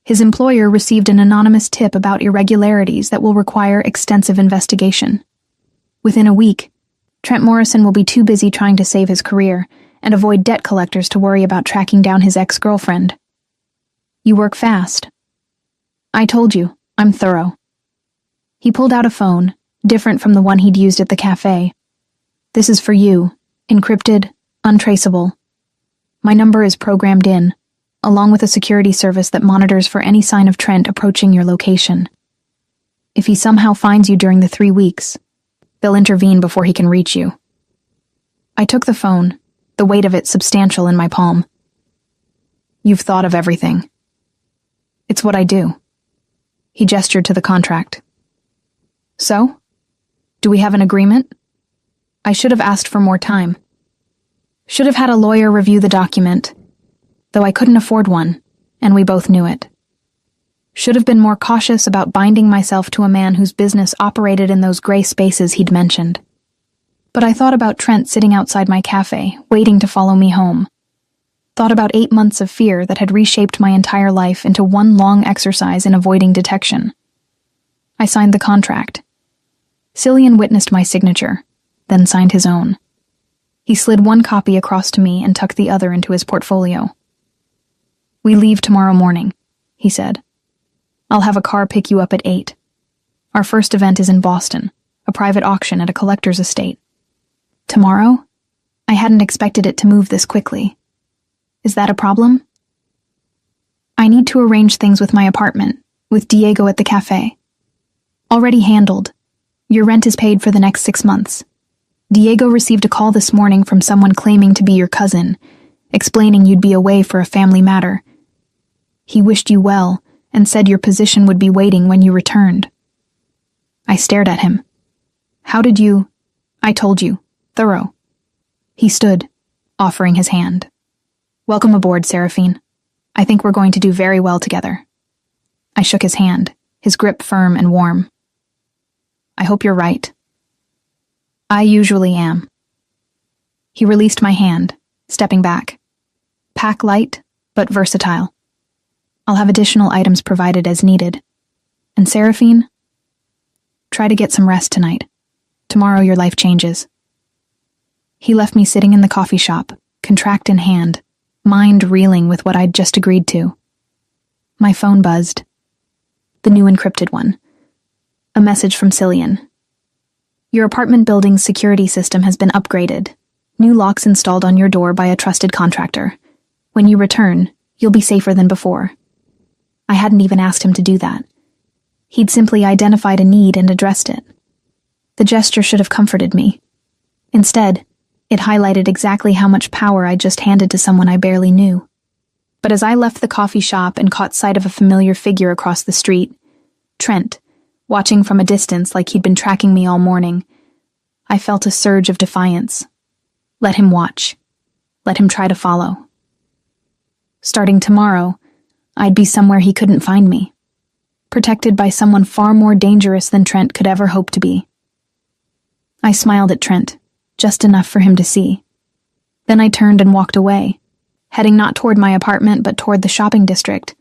His employer received an anonymous tip about irregularities that will require extensive investigation. Within a week, Trent Morrison will be too busy trying to save his career and avoid debt collectors to worry about tracking down his ex-girlfriend. You work fast. I told you, I'm thorough. He pulled out a phone, different from the one he'd used at the cafe. This is for you, encrypted, untraceable. My number is programmed in, along with a security service that monitors for any sign of Trent approaching your location. If he somehow finds you during the 3 weeks, they'll intervene before he can reach you. I took the phone, the weight of it substantial in my palm. You've thought of everything. It's what I do. He gestured to the contract. So? Do we have an agreement? I should have asked for more time. Should have had a lawyer review the document, though I couldn't afford one, and we both knew it. Should have been more cautious about binding myself to a man whose business operated in those gray spaces he'd mentioned. But I thought about Trent sitting outside my cafe, waiting to follow me home. Thought about 8 months of fear that had reshaped my entire life into one long exercise in avoiding detection. I signed the contract. Cillian witnessed my signature, then signed his own. He slid one copy across to me and tucked the other into his portfolio. We leave tomorrow morning, he said. I'll have a car pick you up at 8. Our first event is in Boston, a private auction at a collector's estate. Tomorrow? I hadn't expected it to move this quickly. Is that a problem? I need to arrange things with my apartment, with Diego at the cafe. Already handled. Your rent is paid for the next 6 months. Diego received a call this morning from someone claiming to be your cousin, explaining you'd be away for a family matter. He wished you well and said your position would be waiting when you returned. I stared at him. How did you... I told you. Thorough. He stood, offering his hand. Welcome aboard, Seraphine. I think we're going to do very well together. I shook his hand, his grip firm and warm. I hope you're right. I usually am. He released my hand, stepping back. Pack light, but versatile. I'll have additional items provided as needed. And Seraphine, try to get some rest tonight. Tomorrow your life changes. He left me sitting in the coffee shop, contract in hand, mind reeling with what I'd just agreed to. My phone buzzed. The new encrypted one. A message from Cillian. Your apartment building's security system has been upgraded. New locks installed on your door by a trusted contractor. When you return, you'll be safer than before. I hadn't even asked him to do that. He'd simply identified a need and addressed it. The gesture should have comforted me. Instead, it highlighted exactly how much power I'd just handed to someone I barely knew. But as I left the coffee shop and caught sight of a familiar figure across the street, Trent, watching from a distance like he'd been tracking me all morning, I felt a surge of defiance. Let him watch. Let him try to follow. Starting tomorrow, I'd be somewhere he couldn't find me, protected by someone far more dangerous than Trent could ever hope to be. I smiled at Trent, just enough for him to see. Then I turned and walked away, heading not toward my apartment but toward the shopping district,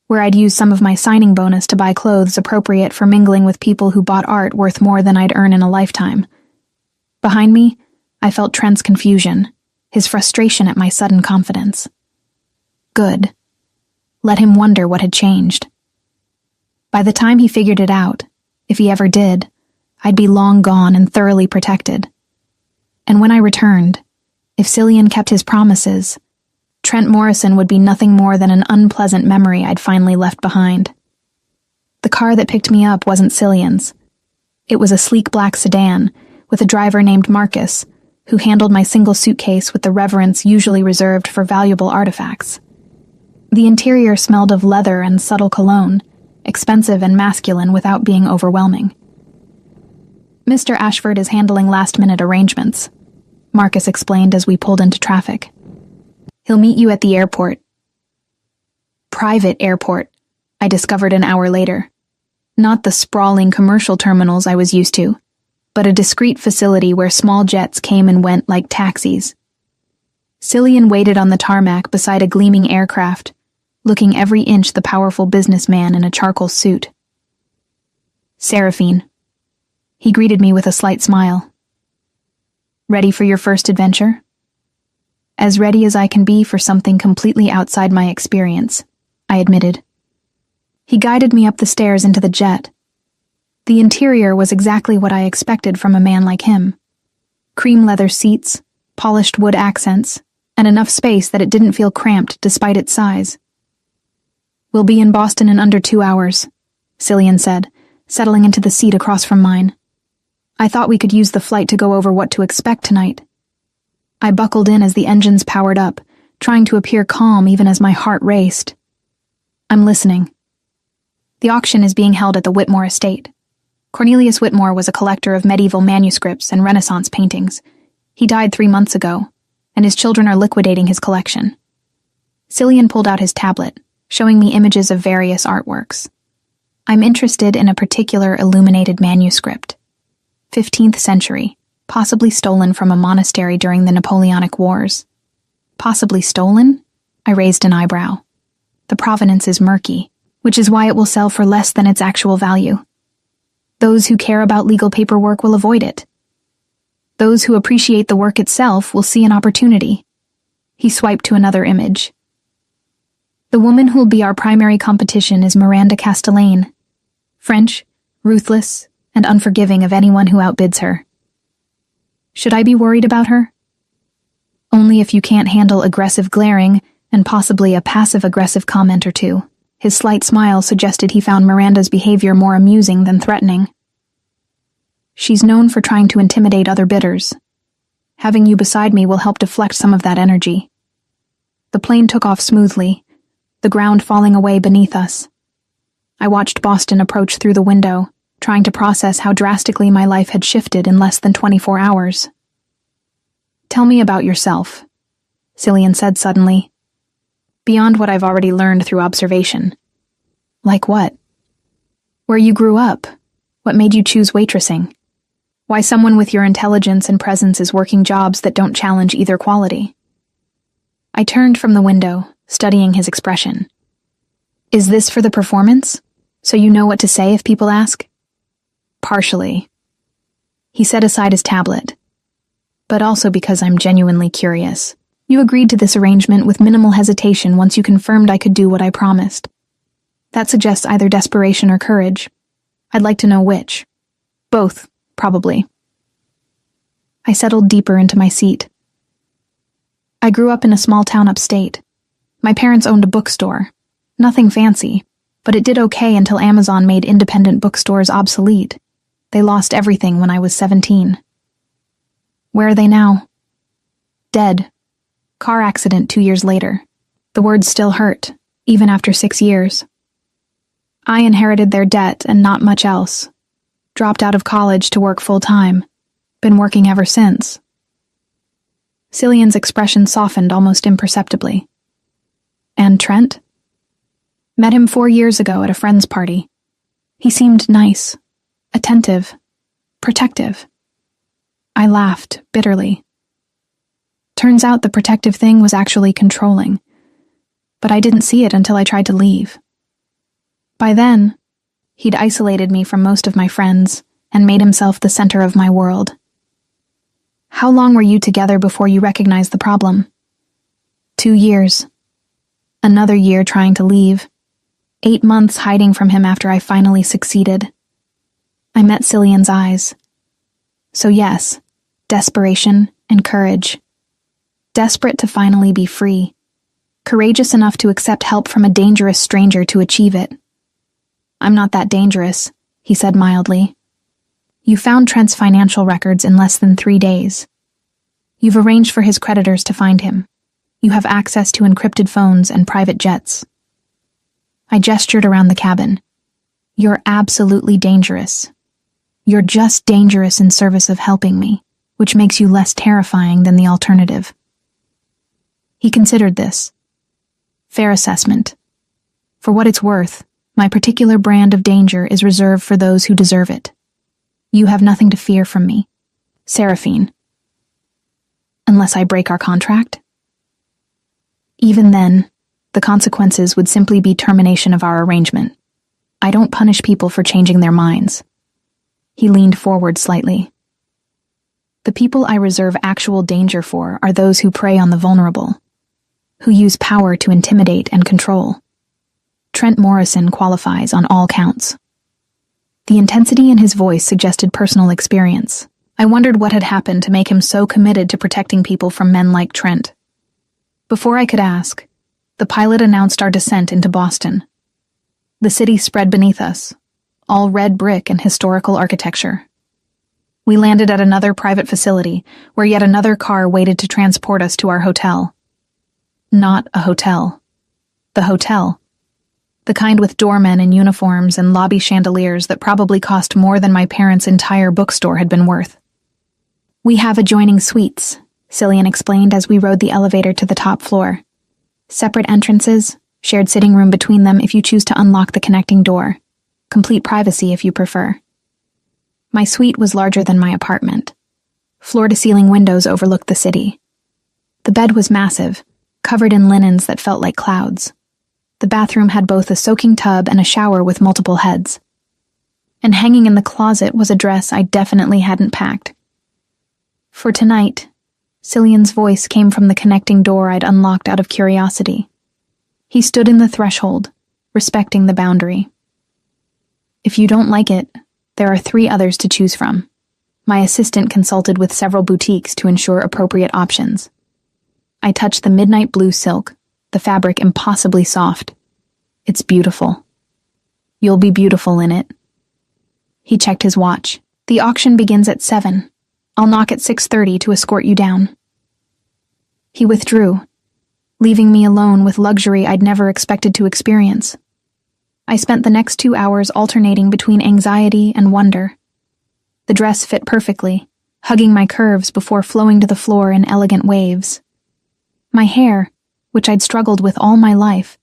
where I'd used some of my signing bonus to buy clothes appropriate for mingling with people who bought art worth more than I'd earn in a lifetime. Behind me, I felt Trent's confusion, his frustration at my sudden confidence. Good. Let him wonder what had changed. By the time he figured it out, if he ever did, I'd be long gone and thoroughly protected. And when I returned, if Cillian kept his promises, Trent Morrison would be nothing more than an unpleasant memory I'd finally left behind. The car that picked me up wasn't Cillian's. It was a sleek black sedan with a driver named Marcus, who handled my single suitcase with the reverence usually reserved for valuable artifacts. The interior smelled of leather and subtle cologne, expensive and masculine without being overwhelming. Mr. Ashford is handling last-minute arrangements, Marcus explained as we pulled into traffic. He'll meet you at the airport. Private airport, I discovered an hour later. Not the sprawling commercial terminals I was used to, but a discreet facility where small jets came and went like taxis. Cillian waited on the tarmac beside a gleaming aircraft, looking every inch the powerful businessman in a charcoal suit. Seraphine. He greeted me with a slight smile. Ready for your first adventure? As ready as I can be for something completely outside my experience, I admitted. He guided me up the stairs into the jet. The interior was exactly what I expected from a man like him. Cream leather seats, polished wood accents, and enough space that it didn't feel cramped despite its size. "We'll be in Boston in under 2 hours," Cillian said, settling into the seat across from mine. I thought we could use the flight to go over what to expect tonight. I buckled in as the engines powered up, trying to appear calm even as my heart raced. "I'm listening." The auction is being held at the Whitmore estate. Cornelius Whitmore was a collector of medieval manuscripts and Renaissance paintings. He died 3 months ago, and his children are liquidating his collection. Cillian pulled out his tablet, showing me images of various artworks. I'm interested in a particular illuminated manuscript. 15th century, possibly stolen from a monastery during the Napoleonic Wars. Possibly stolen? I raised an eyebrow. The provenance is murky, which is why it will sell for less than its actual value. Those who care about legal paperwork will avoid it. Those who appreciate the work itself will see an opportunity. He swiped to another image. The woman who'll be our primary competition is Miranda Castellane. French, ruthless, and unforgiving of anyone who outbids her. Should I be worried about her? Only if you can't handle aggressive glaring and possibly a passive-aggressive comment or two. His slight smile suggested he found Miranda's behavior more amusing than threatening. She's known for trying to intimidate other bidders. Having you beside me will help deflect some of that energy. The plane took off smoothly, the ground falling away beneath us. I watched Boston approach through the window, trying to process how drastically my life had shifted in less than 24 hours. "Tell me about yourself," Cillian said suddenly. "Beyond what I've already learned through observation." "Like what?" "Where you grew up. What made you choose waitressing? Why someone with your intelligence and presence is working jobs that don't challenge either quality." I turned from the window, studying his expression. "Is this for the performance? So you know what to say if people ask?" "Partially." He set aside his tablet. "But also because I'm genuinely curious. You agreed to this arrangement with minimal hesitation once you confirmed I could do what I promised. That suggests either desperation or courage. I'd like to know which. Both, probably." I settled deeper into my seat. I grew up in a small town upstate. My parents owned a bookstore. Nothing fancy, but it did okay until Amazon made independent bookstores obsolete. They lost everything when I was 17. Where are they now? Dead. Car accident 2 years later. The words still hurt, even after 6 years. I inherited their debt and not much else. Dropped out of college to work full-time. Been working ever since. Cillian's expression softened almost imperceptibly. "And Trent?" "Met him 4 years ago at a friend's party. He seemed nice, attentive, protective." I laughed bitterly. Turns out the protective thing was actually controlling, but I didn't see it until I tried to leave. By then, he'd isolated me from most of my friends and made himself the center of my world. "How long were you together before you recognized the problem?" 2 years. Another year trying to leave. 8 months hiding from him after I finally succeeded. I met Cillian's eyes. So yes, desperation and courage. Desperate to finally be free. Courageous enough to accept help from a dangerous stranger to achieve it. "I'm not that dangerous," he said mildly. "You found Trent's financial records in less than 3 days. You've arranged for his creditors to find him. You have access to encrypted phones and private jets." I gestured around the cabin. "You're absolutely dangerous. You're just dangerous in service of helping me, which makes you less terrifying than the alternative." He considered this. Fair assessment. For what it's worth, my particular brand of danger is reserved for those who deserve it. You have nothing to fear from me, Seraphine. Unless I break our contract? Even then, the consequences would simply be termination of our arrangement. I don't punish people for changing their minds. He leaned forward slightly. The people I reserve actual danger for are those who prey on the vulnerable, who use power to intimidate and control. Trent Morrison qualifies on all counts. The intensity in his voice suggested personal experience. I wondered what had happened to make him so committed to protecting people from men like Trent. Before I could ask, the pilot announced our descent into Boston. The city spread beneath us, all red brick and historical architecture. We landed at another private facility, where yet another car waited to transport us to our hotel. Not a hotel. The hotel. The kind with doormen in uniforms and lobby chandeliers that probably cost more than my parents' entire bookstore had been worth. "We have adjoining suites," Cillian explained as we rode the elevator to the top floor. "Separate entrances, shared sitting room between them if you choose to unlock the connecting door. Complete privacy if you prefer." My suite was larger than my apartment. Floor-to-ceiling windows overlooked the city. The bed was massive, covered in linens that felt like clouds. The bathroom had both a soaking tub and a shower with multiple heads. And hanging in the closet was a dress I definitely hadn't packed. "For tonight," Cillian's voice came from the connecting door I'd unlocked out of curiosity. He stood in the threshold, respecting the boundary. "If you don't like it, there are 3 others to choose from." My assistant consulted with several boutiques to ensure appropriate options. I touched the midnight blue silk, the fabric impossibly soft. "It's beautiful. You'll be beautiful in it." He checked his watch. "The auction begins at 7. I'll knock at 6:30 to escort you down." He withdrew, leaving me alone with luxury I'd never expected to experience. I spent the next 2 hours alternating between anxiety and wonder. The dress fit perfectly, hugging my curves before flowing to the floor in elegant waves. My hair, which I'd struggled with all my life,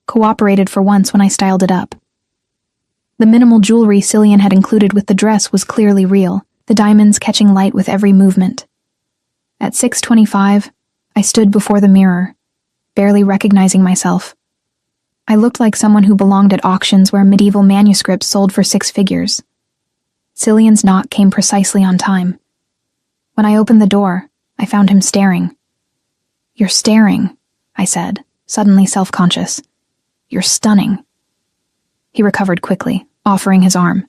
cooperated for once when I styled it up. The minimal jewelry Cillian had included with the dress was clearly real, the diamonds catching light with every movement. At 6:25, I stood before the mirror, barely recognizing myself. I looked like someone who belonged at auctions where medieval manuscripts sold for 6 figures. Cillian's knock came precisely on time. When I opened the door, I found him staring. "You're staring," I said, suddenly self-conscious. "You're stunning." He recovered quickly, offering his arm.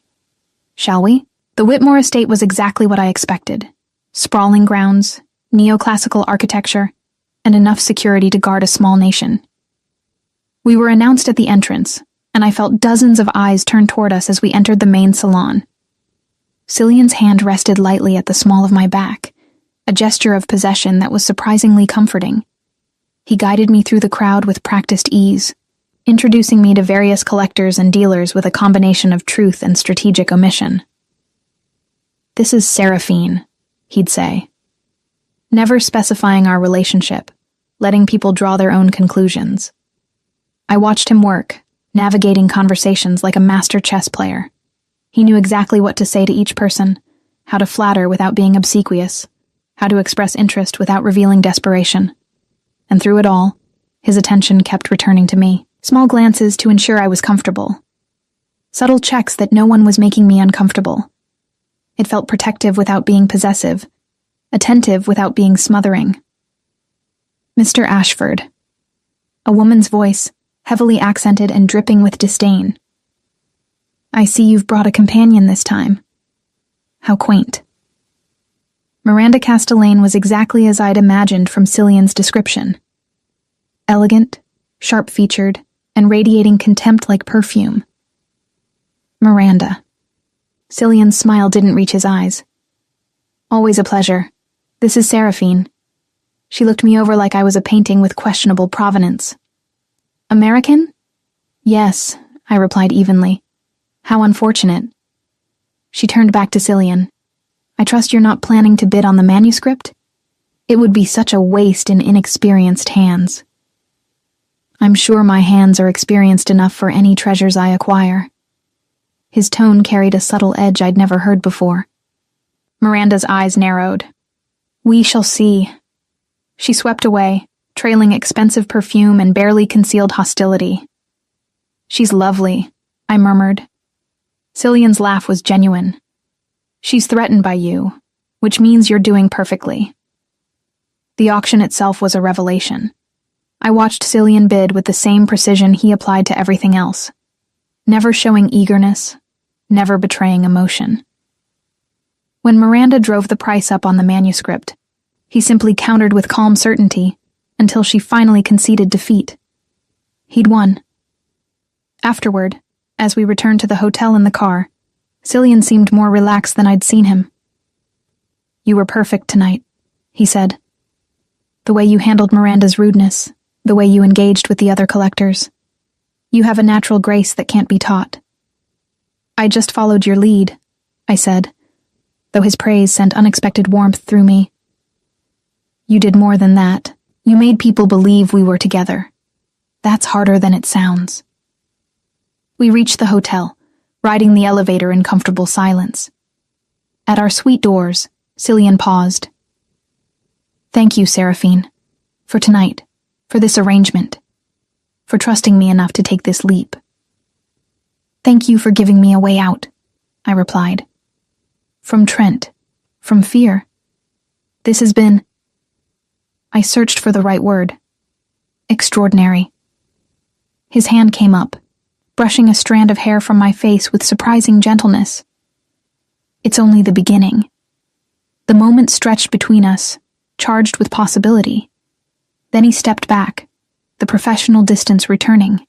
"Shall we?" The Whitmore estate was exactly what I expected. Sprawling grounds, neoclassical architecture, and enough security to guard a small nation. We were announced at the entrance, and I felt dozens of eyes turn toward us as we entered the main salon. Cillian's hand rested lightly at the small of my back, a gesture of possession that was surprisingly comforting. He guided me through the crowd with practiced ease, introducing me to various collectors and dealers with a combination of truth and strategic omission. "This is Seraphine," he'd say, never specifying our relationship, letting people draw their own conclusions. I watched him work, navigating conversations like a master chess player. He knew exactly what to say to each person, how to flatter without being obsequious, how to express interest without revealing desperation. And through it all, his attention kept returning to me, small glances to ensure I was comfortable. Subtle checks that no one was making me uncomfortable. It felt protective without being possessive, attentive without being smothering. "Mr. Ashford." A woman's voice, heavily accented and dripping with disdain. "I see you've brought a companion this time. How quaint." Miranda Castellane was exactly as I'd imagined from Cillian's description. Elegant, sharp-featured, and radiating contempt like perfume. Miranda. Cillian's smile didn't reach his eyes. "Always a pleasure. This is Seraphine." She looked me over like I was a painting with questionable provenance. "American?" "Yes," I replied evenly. "How unfortunate." She turned back to Cillian. "I trust you're not planning to bid on the manuscript? It would be such a waste in inexperienced hands." "I'm sure my hands are experienced enough for any treasures I acquire." His tone carried a subtle edge I'd never heard before. Miranda's eyes narrowed. "We shall see." She swept away, trailing expensive perfume and barely concealed hostility. "She's lovely," I murmured. Cillian's laugh was genuine. "She's threatened by you, which means you're doing perfectly. The auction itself was a revelation. I watched Cillian bid with the same precision he applied to everything else, never showing eagerness, never betraying emotion. When Miranda drove the price up on the manuscript, he simply countered with calm certainty until she finally conceded defeat. He'd won. Afterward, as we returned to the hotel in the car, Cillian seemed more relaxed than I'd seen him. "You were perfect tonight," he said. "The way you handled Miranda's rudeness, the way you engaged with the other collectors. You have a natural grace that can't be taught." "I just followed your lead," I said, though his praise sent unexpected warmth through me. "You did more than that. You made people believe we were together. That's harder than it sounds." We reached the hotel, riding the elevator in comfortable silence. At our suite doors, Cillian paused. "Thank you, Seraphine, for tonight, for this arrangement, for trusting me enough to take this leap." "Thank you for giving me a way out," I replied. "From Trent, from fear. This has been—" I searched for the right word. "Extraordinary." His hand came up, brushing a strand of hair from my face with surprising gentleness. "It's only the beginning." The moment stretched between us, charged with possibility. Then he stepped back, the professional distance returning.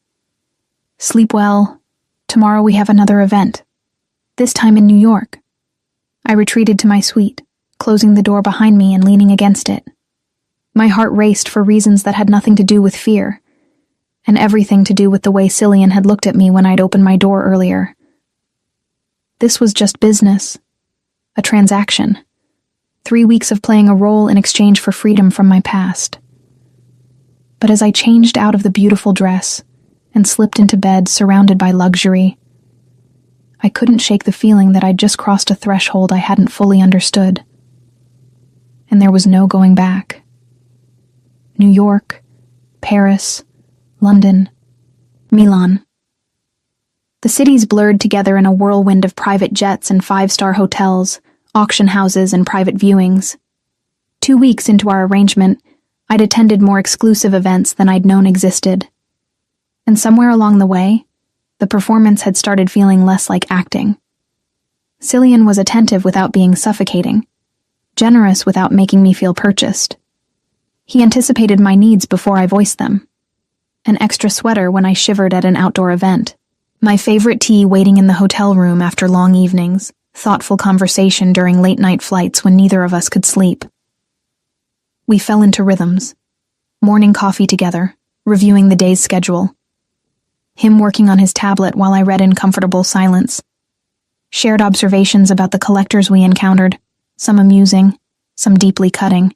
"Sleep well. Tomorrow we have another event. This time in New York." I retreated to my suite, closing the door behind me and leaning against it. My heart raced for reasons that had nothing to do with fear, and everything to do with the way Cillian had looked at me when I'd opened my door earlier. This was just business. A transaction. 3 weeks of playing a role in exchange for freedom from my past. But as I changed out of the beautiful dress and slipped into bed surrounded by luxury, I couldn't shake the feeling that I'd just crossed a threshold I hadn't fully understood. And there was no going back. New York, Paris, London, Milan. The cities blurred together in a whirlwind of private jets and 5-star hotels, auction houses, and private viewings. 2 weeks into our arrangement, I'd attended more exclusive events than I'd known existed. And somewhere along the way, the performance had started feeling less like acting. Cillian was attentive without being suffocating, generous without making me feel purchased. He anticipated my needs before I voiced them. An extra sweater when I shivered at an outdoor event. My favorite tea waiting in the hotel room after long evenings. Thoughtful conversation during late-night flights when neither of us could sleep. We fell into rhythms. Morning coffee together, reviewing the day's schedule. Him working on his tablet while I read in comfortable silence. Shared observations about the collectors we encountered, some amusing, some deeply cutting.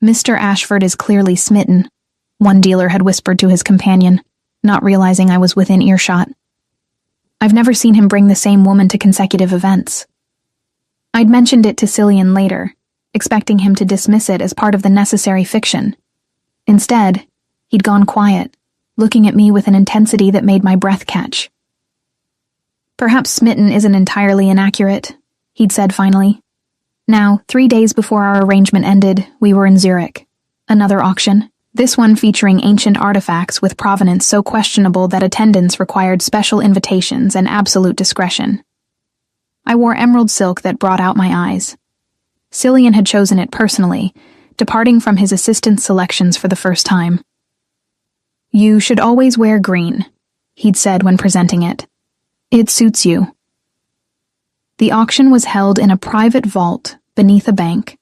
"Mr. Ashford is clearly smitten," one dealer had whispered to his companion, not realizing I was within earshot. "I've never seen him bring the same woman to consecutive events." I'd mentioned it to Cillian later, expecting him to dismiss it as part of the necessary fiction. Instead, he'd gone quiet, looking at me with an intensity that made my breath catch. "Perhaps smitten isn't entirely inaccurate," he'd said finally. Now, 3 days before our arrangement ended, we were in Zurich. Another auction, this one featuring ancient artifacts with provenance so questionable that attendance required special invitations and absolute discretion. I wore emerald silk that brought out my eyes. Cillian had chosen it personally, departing from his assistant's selections for the first time. "You should always wear green," he'd said when presenting it. "It suits you." The auction was held in a private vault beneath a bank.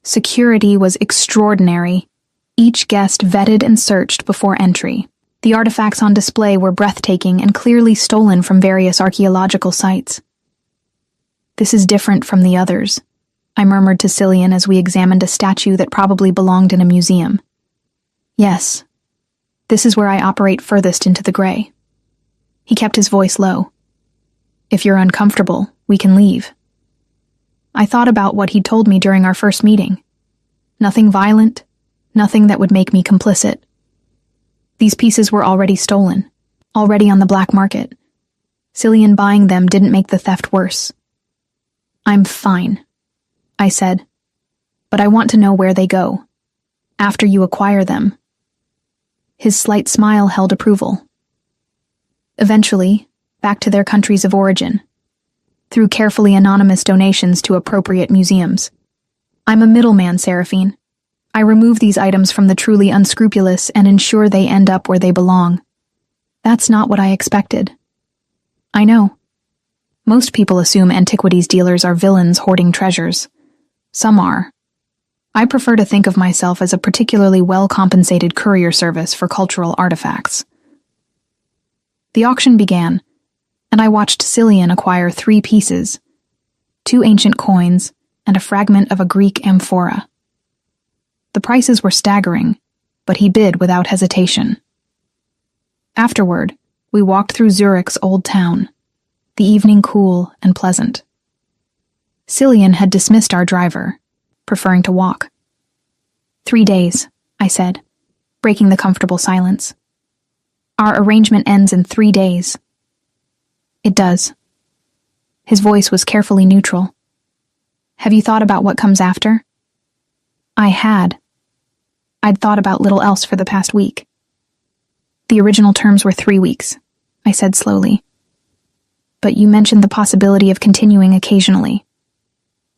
Security was extraordinary. Each guest vetted and searched before entry. The artifacts on display were breathtaking and clearly stolen from various archaeological sites. "This is different from the others," I murmured to Cillian as we examined a statue that probably belonged in a museum. "Yes, this is where I operate furthest into the gray." He kept his voice low. "If you're uncomfortable, we can leave." I thought about what he'd told me during our first meeting. Nothing violent, nothing that would make me complicit. These pieces were already stolen, already on the black market. Cillian buying them didn't make the theft worse. "I'm fine. I said, but I want to know where they go, after you acquire them. His slight smile held approval. Eventually, back to their countries of origin, through carefully anonymous donations to appropriate museums. I'm a middleman, Seraphine. I remove these items from the truly unscrupulous and ensure they end up where they belong. That's not what I expected. I know. Most people assume antiquities dealers are villains hoarding treasures. Some are. I prefer to think of myself as a particularly well-compensated courier service for cultural artifacts. The auction began, and I watched Cillian acquire 3 pieces, 2 ancient coins, and a fragment of a Greek amphora. The prices were staggering, but he bid without hesitation. Afterward, we walked through Zurich's old town, the evening cool and pleasant. Cillian had dismissed our driver, preferring to walk. 3 days, I said, breaking the comfortable silence. Our arrangement ends in 3 days. It does. His voice was carefully neutral. Have you thought about what comes after? I had. I'd thought about little else for the past week. The original terms were 3 weeks, I said slowly. But you mentioned the possibility of continuing occasionally.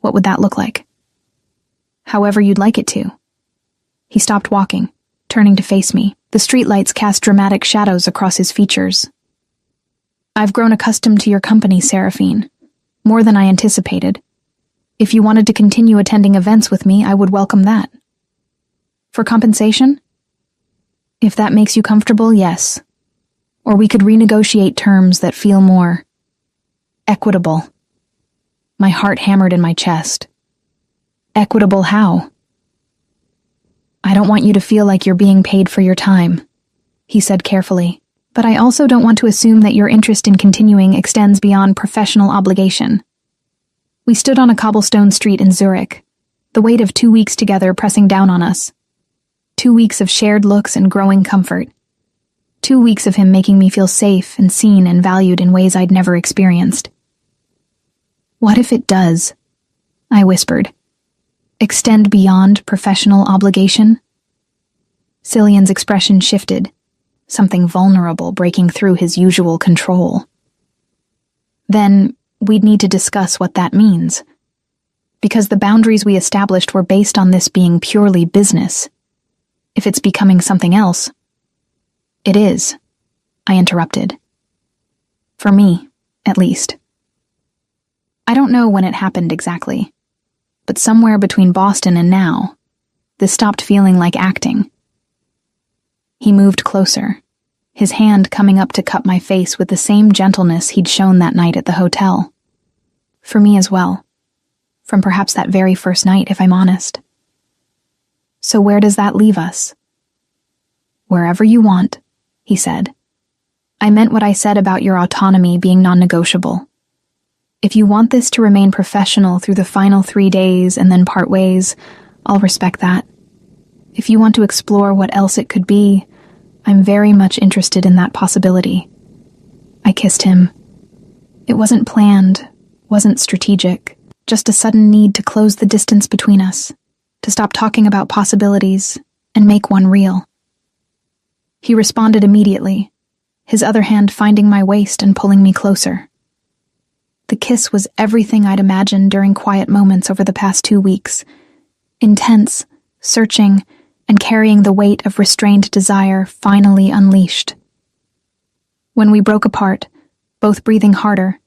What would that look like? However you'd like it to. He stopped walking, turning to face me. The streetlights cast dramatic shadows across his features. I've grown accustomed to your company, Seraphine, more than I anticipated. If you wanted to continue attending events with me, I would welcome that. For compensation? If that makes you comfortable, yes. Or we could renegotiate terms that feel more equitable. My heart hammered in my chest. Equitable how? I don't want you to feel like you're being paid for your time, he said carefully, but I also don't want to assume that your interest in continuing extends beyond professional obligation. We stood on a cobblestone street in Zurich, the weight of 2 weeks together pressing down on us. 2 weeks of shared looks and growing comfort. 2 weeks of him making me feel safe and seen and valued in ways I'd never experienced. What if it does? I whispered. Extend beyond professional obligation? Cillian's expression shifted, something vulnerable breaking through his usual control. Then, we'd need to discuss what that means. Because the boundaries we established were based on this being purely business. If it's becoming something else... It is, I interrupted. For me, at least. I don't know when it happened exactly, but somewhere between Boston and now, this stopped feeling like acting. He moved closer, his hand coming up to cup my face with the same gentleness he'd shown that night at the hotel. For me as well, from perhaps that very first night, if I'm honest. So where does that leave us? Wherever you want, he said. I meant what I said about your autonomy being non-negotiable. If you want this to remain professional through the final 3 days and then part ways, I'll respect that. If you want to explore what else it could be, I'm very much interested in that possibility. I kissed him. It wasn't planned, wasn't strategic, just a sudden need to close the distance between us, to stop talking about possibilities and make one real. He responded immediately, his other hand finding my waist and pulling me closer. The kiss was everything I'd imagined during quiet moments over the past 2 weeks. Intense, searching, and carrying the weight of restrained desire finally unleashed. When we broke apart, both breathing harder,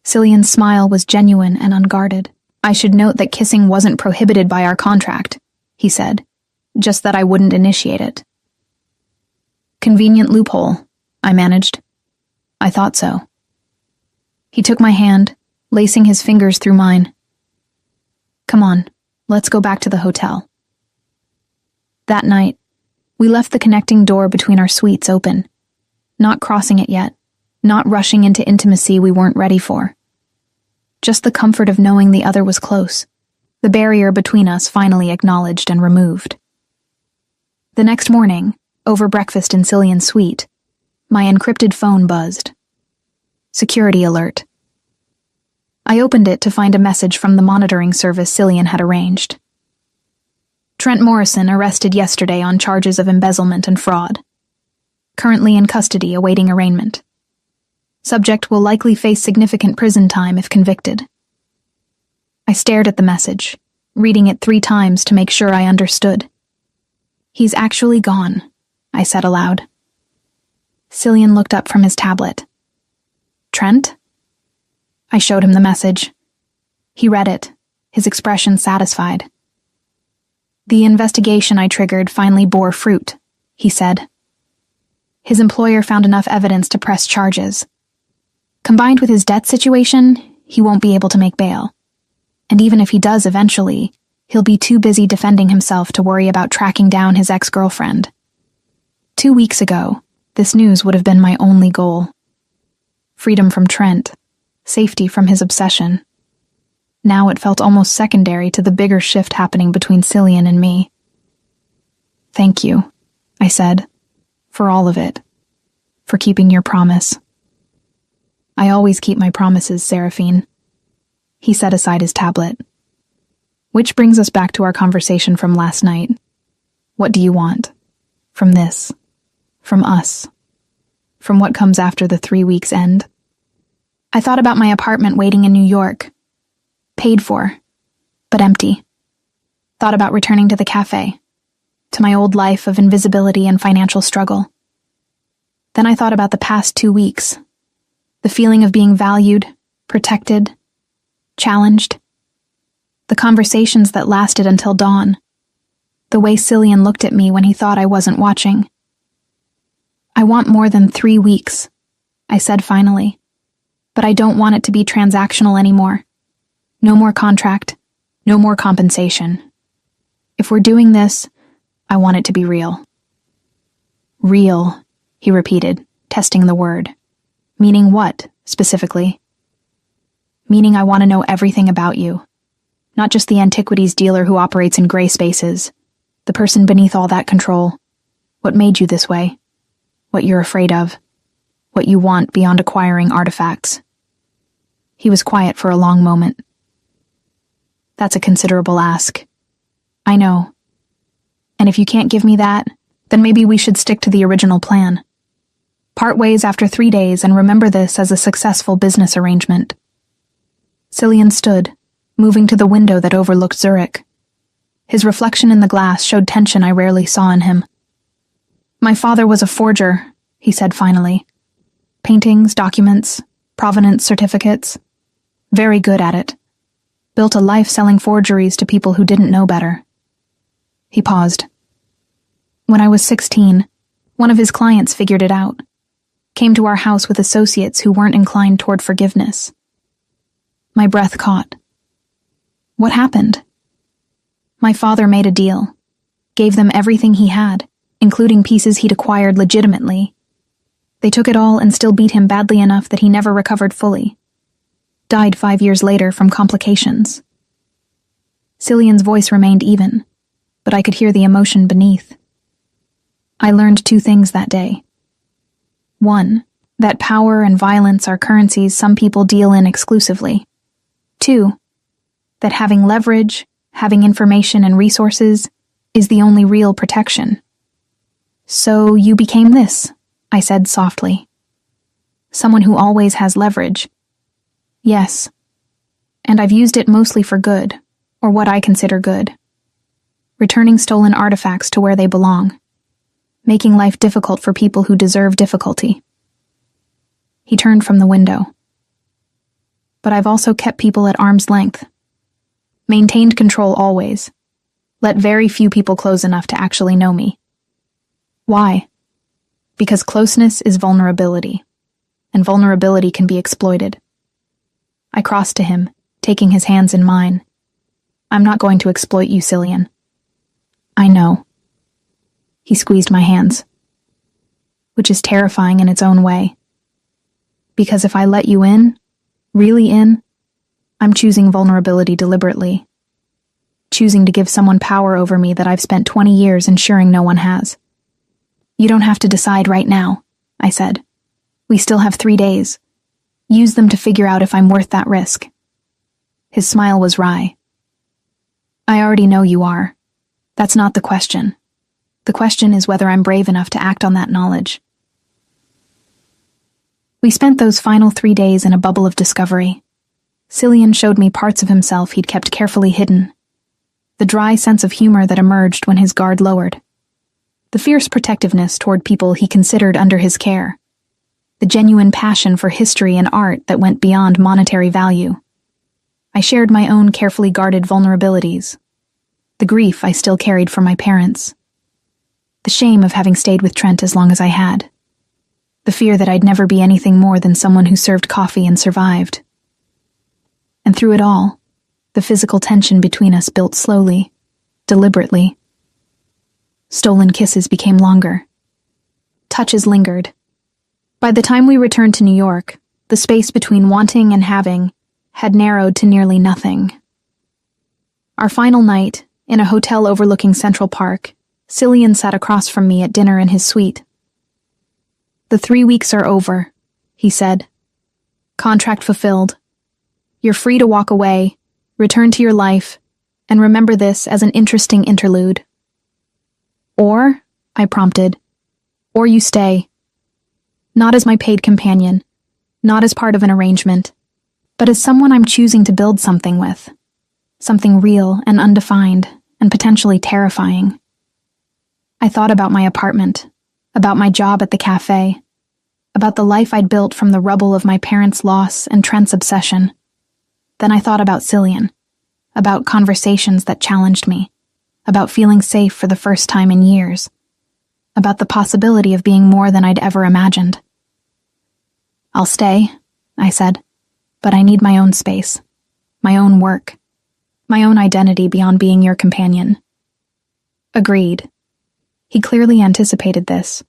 Cillian's smile was genuine and unguarded. I should note that kissing wasn't prohibited by our contract, he said, just that I wouldn't initiate it. Convenient loophole, I managed. I thought so. He took my hand, lacing his fingers through mine. Come on, let's go back to the hotel. That night, we left the connecting door between our suites open, not crossing it yet, not rushing into intimacy we weren't ready for. Just the comfort of knowing the other was close, the barrier between us finally acknowledged and removed. The next morning, over breakfast in Cillian's suite, my encrypted phone buzzed. Security alert. I opened it to find a message from the monitoring service Cillian had arranged. Trent Morrison arrested yesterday on charges of embezzlement and fraud. Currently in custody awaiting arraignment. Subject will likely face significant prison time if convicted. I stared at the message, reading it 3 times to make sure I understood. He's actually gone, I said aloud. Cillian looked up from his tablet. Trent? I showed him the message. He read it, his expression satisfied. The investigation I triggered finally bore fruit, he said. His employer found enough evidence to press charges. Combined with his debt situation, he won't be able to make bail. And even if he does eventually, he'll be too busy defending himself to worry about tracking down his ex-girlfriend. 2 weeks ago, this news would have been my only goal. Freedom from Trent, safety from his obsession. Now it felt almost secondary to the bigger shift happening between Cillian and me. Thank you, I said, for all of it, for keeping your promise. I always keep my promises, Seraphine. He set aside his tablet. Which brings us back to our conversation from last night. What do you want? From this? From us? From what comes after the 3 weeks end? I thought about my apartment waiting in New York. Paid for, but empty. Thought about returning to the cafe, to my old life of invisibility and financial struggle. Then I thought about the past 2 weeks. The feeling of being valued, protected, challenged. The conversations that lasted until dawn. The way Cillian looked at me when he thought I wasn't watching. I want more than 3 weeks, I said finally. But I don't want it to be transactional anymore. No more contract, no more compensation. If we're doing this, I want it to be real. Real, he repeated, testing the word. Meaning what, specifically? Meaning I want to know everything about you. Not just the antiquities dealer who operates in gray spaces. The person beneath all that control. What made you this way? What you're afraid of. What you want beyond acquiring artifacts. He was quiet for a long moment. That's a considerable ask. I know. And if you can't give me that, then maybe we should stick to the original plan. Part ways after 3 days and remember this as a successful business arrangement. Cillian stood, moving to the window that overlooked Zurich. His reflection in the glass showed tension I rarely saw in him. My father was a forger, he said finally. Paintings, documents, provenance certificates. Very good at it. Built a life selling forgeries to people who didn't know better. He paused. When I was 16, one of his clients figured it out. Came to our house with associates who weren't inclined toward forgiveness. My breath caught. What happened? My father made a deal. Gave them everything he had, including pieces he'd acquired legitimately. They took it all and still beat him badly enough that he never recovered fully. Died 5 years later from complications. Cillian's voice remained even, but I could hear the emotion beneath. I learned 2 things that day. 1, that power and violence are currencies some people deal in exclusively. 2, that having leverage, having information and resources, is the only real protection. So you became this, I said softly. Someone who always has leverage. Yes. And I've used it mostly for good, or what I consider good. Returning stolen artifacts to where they belong. Making life difficult for people who deserve difficulty. He turned from the window. But I've also kept people at arm's length. Maintained control always. Let very few people close enough to actually know me. Why? Because closeness is vulnerability, and vulnerability can be exploited. I crossed to him, taking his hands in mine. I'm not going to exploit you, Cillian. I know. He squeezed my hands. Which is terrifying in its own way. Because if I let you in, really in, I'm choosing vulnerability deliberately. Choosing to give someone power over me that I've spent 20 years ensuring no one has. You don't have to decide right now, I said. We still have 3 days. Use them to figure out if I'm worth that risk. His smile was wry. I already know you are. That's not the question. The question is whether I'm brave enough to act on that knowledge. We spent those final 3 days in a bubble of discovery. Cillian showed me parts of himself he'd kept carefully hidden. The dry sense of humor that emerged when his guard lowered. The fierce protectiveness toward people he considered under his care. The genuine passion for history and art that went beyond monetary value. I shared my own carefully guarded vulnerabilities. The grief I still carried for my parents. The shame of having stayed with Trent as long as I had. The fear that I'd never be anything more than someone who served coffee and survived. And through it all, the physical tension between us built slowly, deliberately. Stolen kisses became longer. Touches lingered. By the time we returned to New York, the space between wanting and having had narrowed to nearly nothing. Our final night, in a hotel overlooking Central Park, Cillian sat across from me at dinner in his suite. "The 3 weeks are over," he said. "Contract fulfilled. You're free to walk away, return to your life, and remember this as an interesting interlude." "Or," I prompted, "or you stay. Not as my paid companion, not as part of an arrangement, but as someone I'm choosing to build something with. Something real and undefined, and potentially terrifying." I thought about my apartment, about my job at the cafe, about the life I'd built from the rubble of my parents' loss and Trent's obsession. Then I thought about Cillian, about conversations that challenged me, about feeling safe for the first time in years, about the possibility of being more than I'd ever imagined. "I'll stay," I said, "but I need my own space, my own work, my own identity beyond being your companion." Agreed. He clearly anticipated this.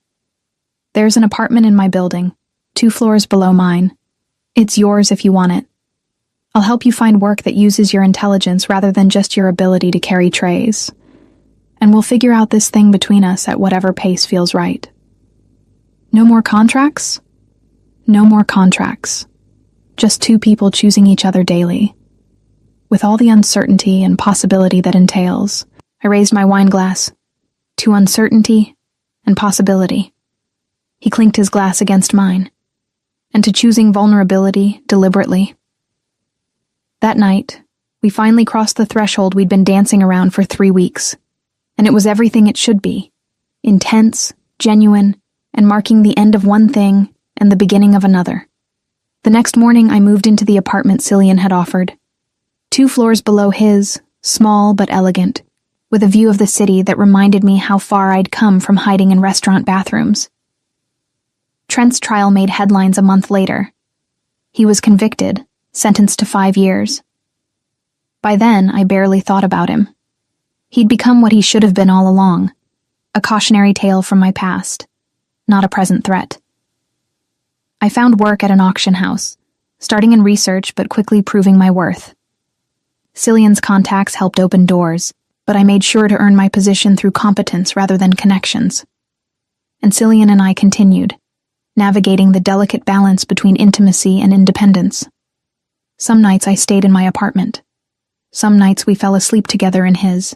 "There's an apartment in my building, 2 floors below mine. It's yours if you want it. I'll help you find work that uses your intelligence rather than just your ability to carry trays. And we'll figure out this thing between us at whatever pace feels right." No more contracts? No more contracts. Just 2 people choosing each other daily. With all the uncertainty and possibility that entails, I raised my wine glass to uncertainty and possibility. He clinked his glass against mine, and to choosing vulnerability deliberately. That night, we finally crossed the threshold we'd been dancing around for 3 weeks, and it was everything it should be. Intense, genuine, and marking the end of one thing and the beginning of another. The next morning I moved into the apartment Cillian had offered. 2 floors below his, small but elegant, with a view of the city that reminded me how far I'd come from hiding in restaurant bathrooms. Trent's trial made headlines a month later. He was convicted, sentenced to 5 years. By then, I barely thought about him. He'd become what he should have been all along, a cautionary tale from my past, not a present threat. I found work at an auction house, starting in research but quickly proving my worth. Cillian's contacts helped open doors, but I made sure to earn my position through competence rather than connections. And Cillian and I continued, navigating the delicate balance between intimacy and independence. Some nights I stayed in my apartment. Some nights we fell asleep together in his.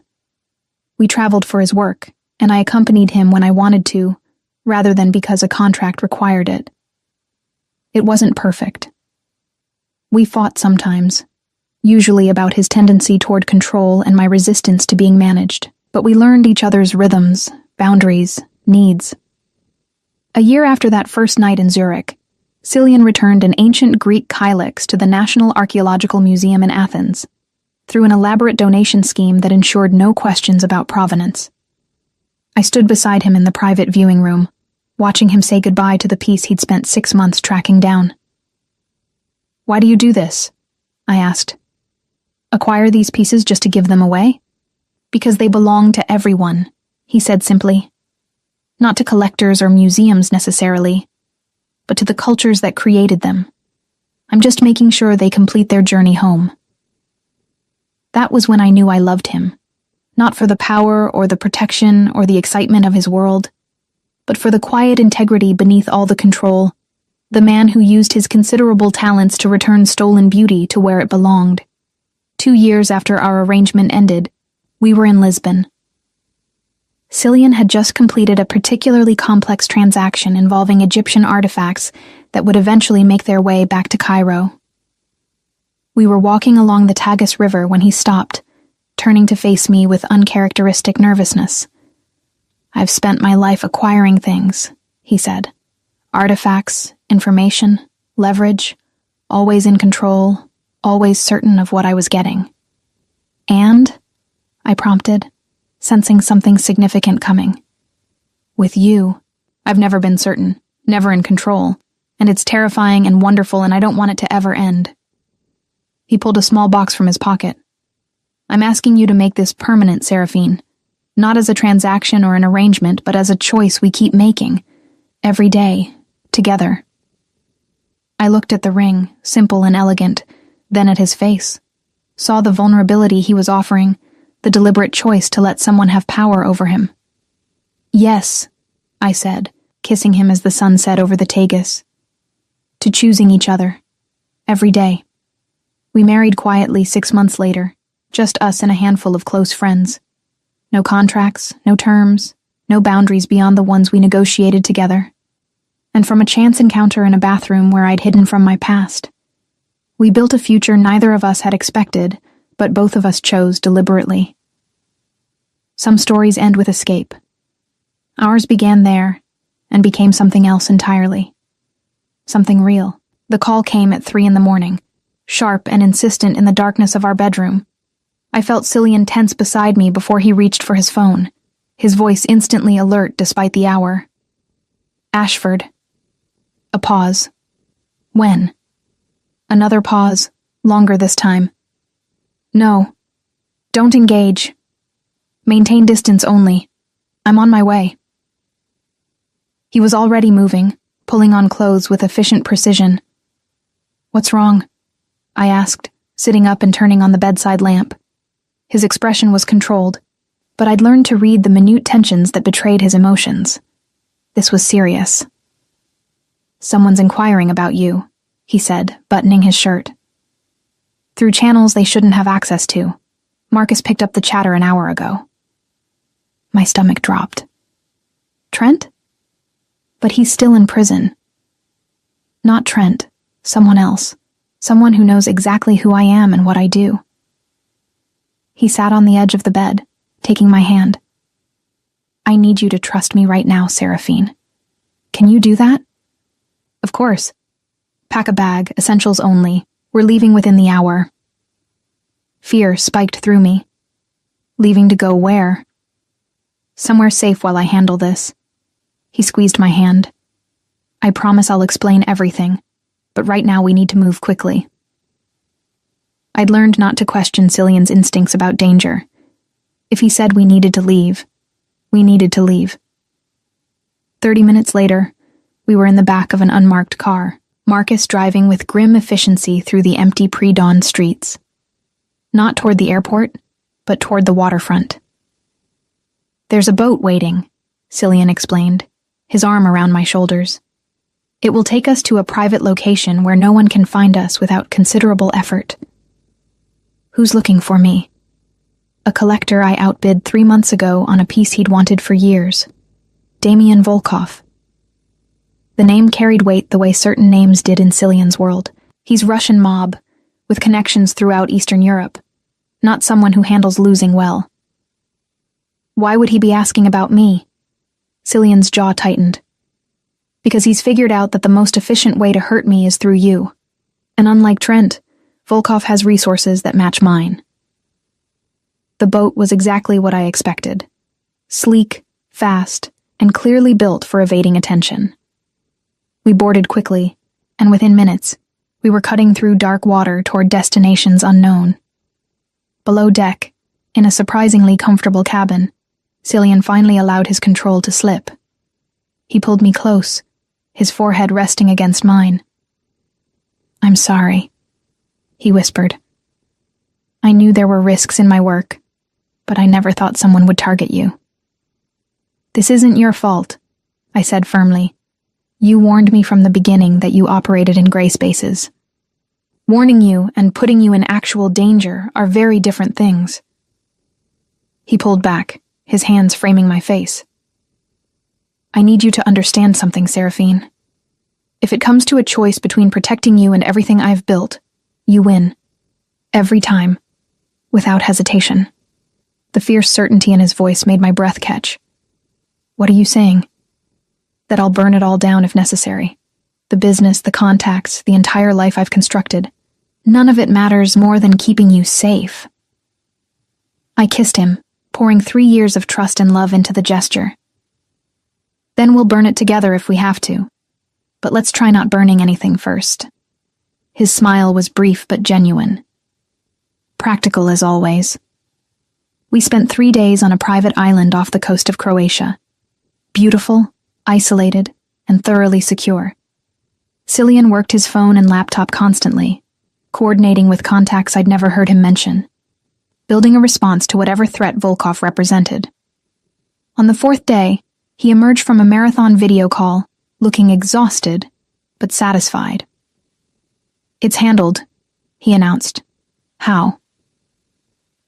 We traveled for his work, and I accompanied him when I wanted to, rather than because a contract required it. It wasn't perfect. We fought sometimes, usually about his tendency toward control and my resistance to being managed, but we learned each other's rhythms, boundaries, needs. A year after that first night in Zurich, Cillian returned an ancient Greek kylix to the National Archaeological Museum in Athens, through an elaborate donation scheme that ensured no questions about provenance. I stood beside him in the private viewing room, watching him say goodbye to the piece he'd spent 6 months tracking down. "Why do you do this?" I asked. "Acquire these pieces just to give them away?" "Because they belong to everyone," he said simply. "Not to collectors or museums necessarily, but to the cultures that created them. I'm just making sure they complete their journey home." That was when I knew I loved him, not for the power or the protection or the excitement of his world, but for the quiet integrity beneath all the control, the man who used his considerable talents to return stolen beauty to where it belonged. 2 years after our arrangement ended, we were in Lisbon. Cillian had just completed a particularly complex transaction involving Egyptian artifacts that would eventually make their way back to Cairo. We were walking along the Tagus River when he stopped, turning to face me with uncharacteristic nervousness. "I've spent my life acquiring things," he said. "Artifacts, information, leverage, always in control, always certain of what I was getting." "And?" I prompted, sensing something significant coming. "With you, I've never been certain, never in control, and it's terrifying and wonderful, and I don't want it to ever end." He pulled a small box from his pocket. "I'm asking you to make this permanent, Seraphine. Not as a transaction or an arrangement, but as a choice we keep making. Every day. Together." I looked at the ring, simple and elegant, then at his face. Saw the vulnerability he was offering, the deliberate choice to let someone have power over him. "Yes," I said, kissing him as the sun set over the Tagus. "To choosing each other. Every day." We married quietly 6 months later, just us and a handful of close friends. No contracts, no terms, no boundaries beyond the ones we negotiated together. And from a chance encounter in a bathroom where I'd hidden from my past, we built a future neither of us had expected, but both of us chose deliberately. Some stories end with escape. Ours began there, and became something else entirely. Something real. The call came at 3 a.m, sharp and insistent in the darkness of our bedroom. I felt Cillian tense beside me before he reached for his phone, his voice instantly alert despite the hour. "Ashford." A pause. "When?" Another pause, longer this time. "No. Don't engage. Maintain distance only. I'm on my way." He was already moving, pulling on clothes with efficient precision. "What's wrong?" I asked, sitting up and turning on the bedside lamp. His expression was controlled, but I'd learned to read the minute tensions that betrayed his emotions. This was serious. "Someone's inquiring about you," he said, buttoning his shirt. "Through channels they shouldn't have access to. Marcus picked up the chatter an hour ago." My stomach dropped. "Trent? But he's still in prison." "Not Trent. Someone else. Someone who knows exactly who I am and what I do." He sat on the edge of the bed, taking my hand. "I need you to trust me right now, Seraphine. Can you do that?" "Of course. Pack a bag, essentials only. We're leaving within the hour." Fear spiked through me. Leaving to go where? "Somewhere safe while I handle this." He squeezed my hand. "I promise I'll explain everything, but right now we need to move quickly." I'd learned not to question Cillian's instincts about danger. If he said we needed to leave, we needed to leave. 30 minutes later, we were in the back of an unmarked car, Marcus driving with grim efficiency through the empty pre-dawn streets. Not toward the airport, but toward the waterfront. "There's a boat waiting," Cillian explained, his arm around my shoulders. "It will take us to a private location where no one can find us without considerable effort." "Who's looking for me?" "A collector I outbid 3 months ago on a piece he'd wanted for years. Damien Volkov." The name carried weight the way certain names did in Cillian's world. He's Russian mob, with connections throughout Eastern Europe. Not someone who handles losing well. "Why would he be asking about me?" Cillian's jaw tightened. "Because he's figured out that the most efficient way to hurt me is through you. And unlike Trent, Volkov has resources that match mine." The boat was exactly what I expected. Sleek, fast, and clearly built for evading attention. We boarded quickly, and within minutes, we were cutting through dark water toward destinations unknown. Below deck, in a surprisingly comfortable cabin, Cillian finally allowed his control to slip. He pulled me close, his forehead resting against mine. "I'm sorry," he whispered. "I knew there were risks in my work, but I never thought someone would target you." "This isn't your fault," I said firmly. "You warned me from the beginning that you operated in gray spaces." Warning you and putting you in actual danger are very different things. He pulled back, his hands framing my face. I need you to understand something, Seraphine. If it comes to a choice between protecting you and everything I've built, you win. Every time. Without hesitation. The fierce certainty in his voice made my breath catch. What are you saying? That I'll burn it all down if necessary. The business, the contacts, the entire life I've constructed. None of it matters more than keeping you safe. I kissed him, pouring 3 years of trust and love into the gesture. Then we'll burn it together if we have to. But let's try not burning anything first. His smile was brief but genuine. Practical as always. We spent 3 days on a private island off the coast of Croatia. Beautiful, isolated, and thoroughly secure. Cillian worked his phone and laptop constantly, coordinating with contacts I'd never heard him mention, building a response to whatever threat Volkov represented. On the 4th day, he emerged from a marathon video call, looking exhausted, but satisfied. It's handled, he announced. How?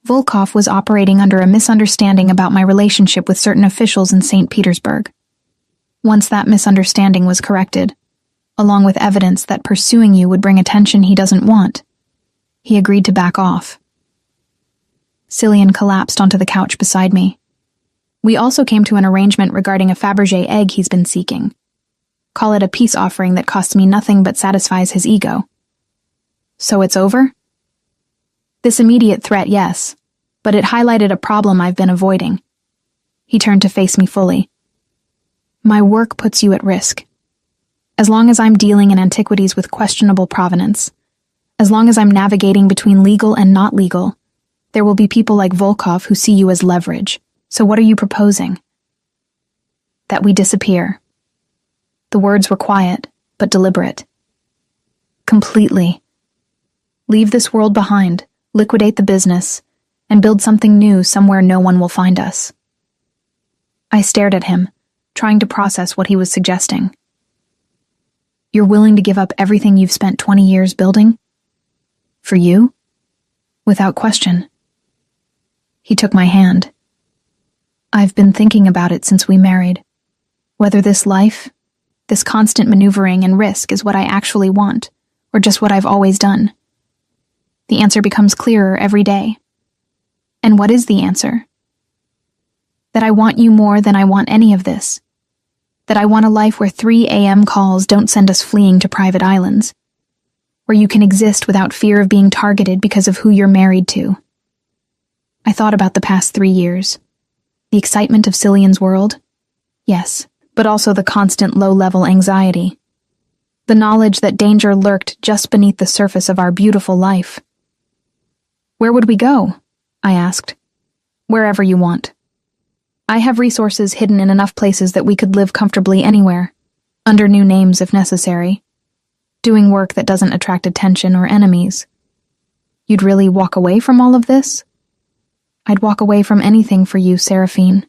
Volkov was operating under a misunderstanding about my relationship with certain officials in St. Petersburg. Once that misunderstanding was corrected, along with evidence that pursuing you would bring attention he doesn't want, he agreed to back off. Cillian collapsed onto the couch beside me. We also came to an arrangement regarding a Fabergé egg he's been seeking. Call it a peace offering that costs me nothing but satisfies his ego. So it's over? This immediate threat, yes, but it highlighted a problem I've been avoiding. He turned to face me fully. My work puts you at risk. As long as I'm dealing in antiquities with questionable provenance, as long as I'm navigating between legal and not legal, there will be people like Volkov who see you as leverage. So what are you proposing? That we disappear. The words were quiet, but deliberate. Completely. Leave this world behind, liquidate the business, and build something new somewhere no one will find us. I stared at him, trying to process what he was suggesting. You're willing to give up everything you've spent 20 years building? For you? Without question. He took my hand. I've been thinking about it since we married. Whether this life, this constant maneuvering and risk is what I actually want, or just what I've always done. The answer becomes clearer every day. And what is the answer? That I want you more than I want any of this. That I want a life where 3 a.m. calls don't send us fleeing to private islands. Where you can exist without fear of being targeted because of who you're married to. I thought about the past 3 years. The excitement of Cillian's world? Yes, but also the constant low-level anxiety. The knowledge that danger lurked just beneath the surface of our beautiful life. Where would we go? I asked. Wherever you want. I have resources hidden in enough places that we could live comfortably anywhere, under new names if necessary, doing work that doesn't attract attention or enemies. You'd really walk away from all of this? I'd walk away from anything for you, Seraphine.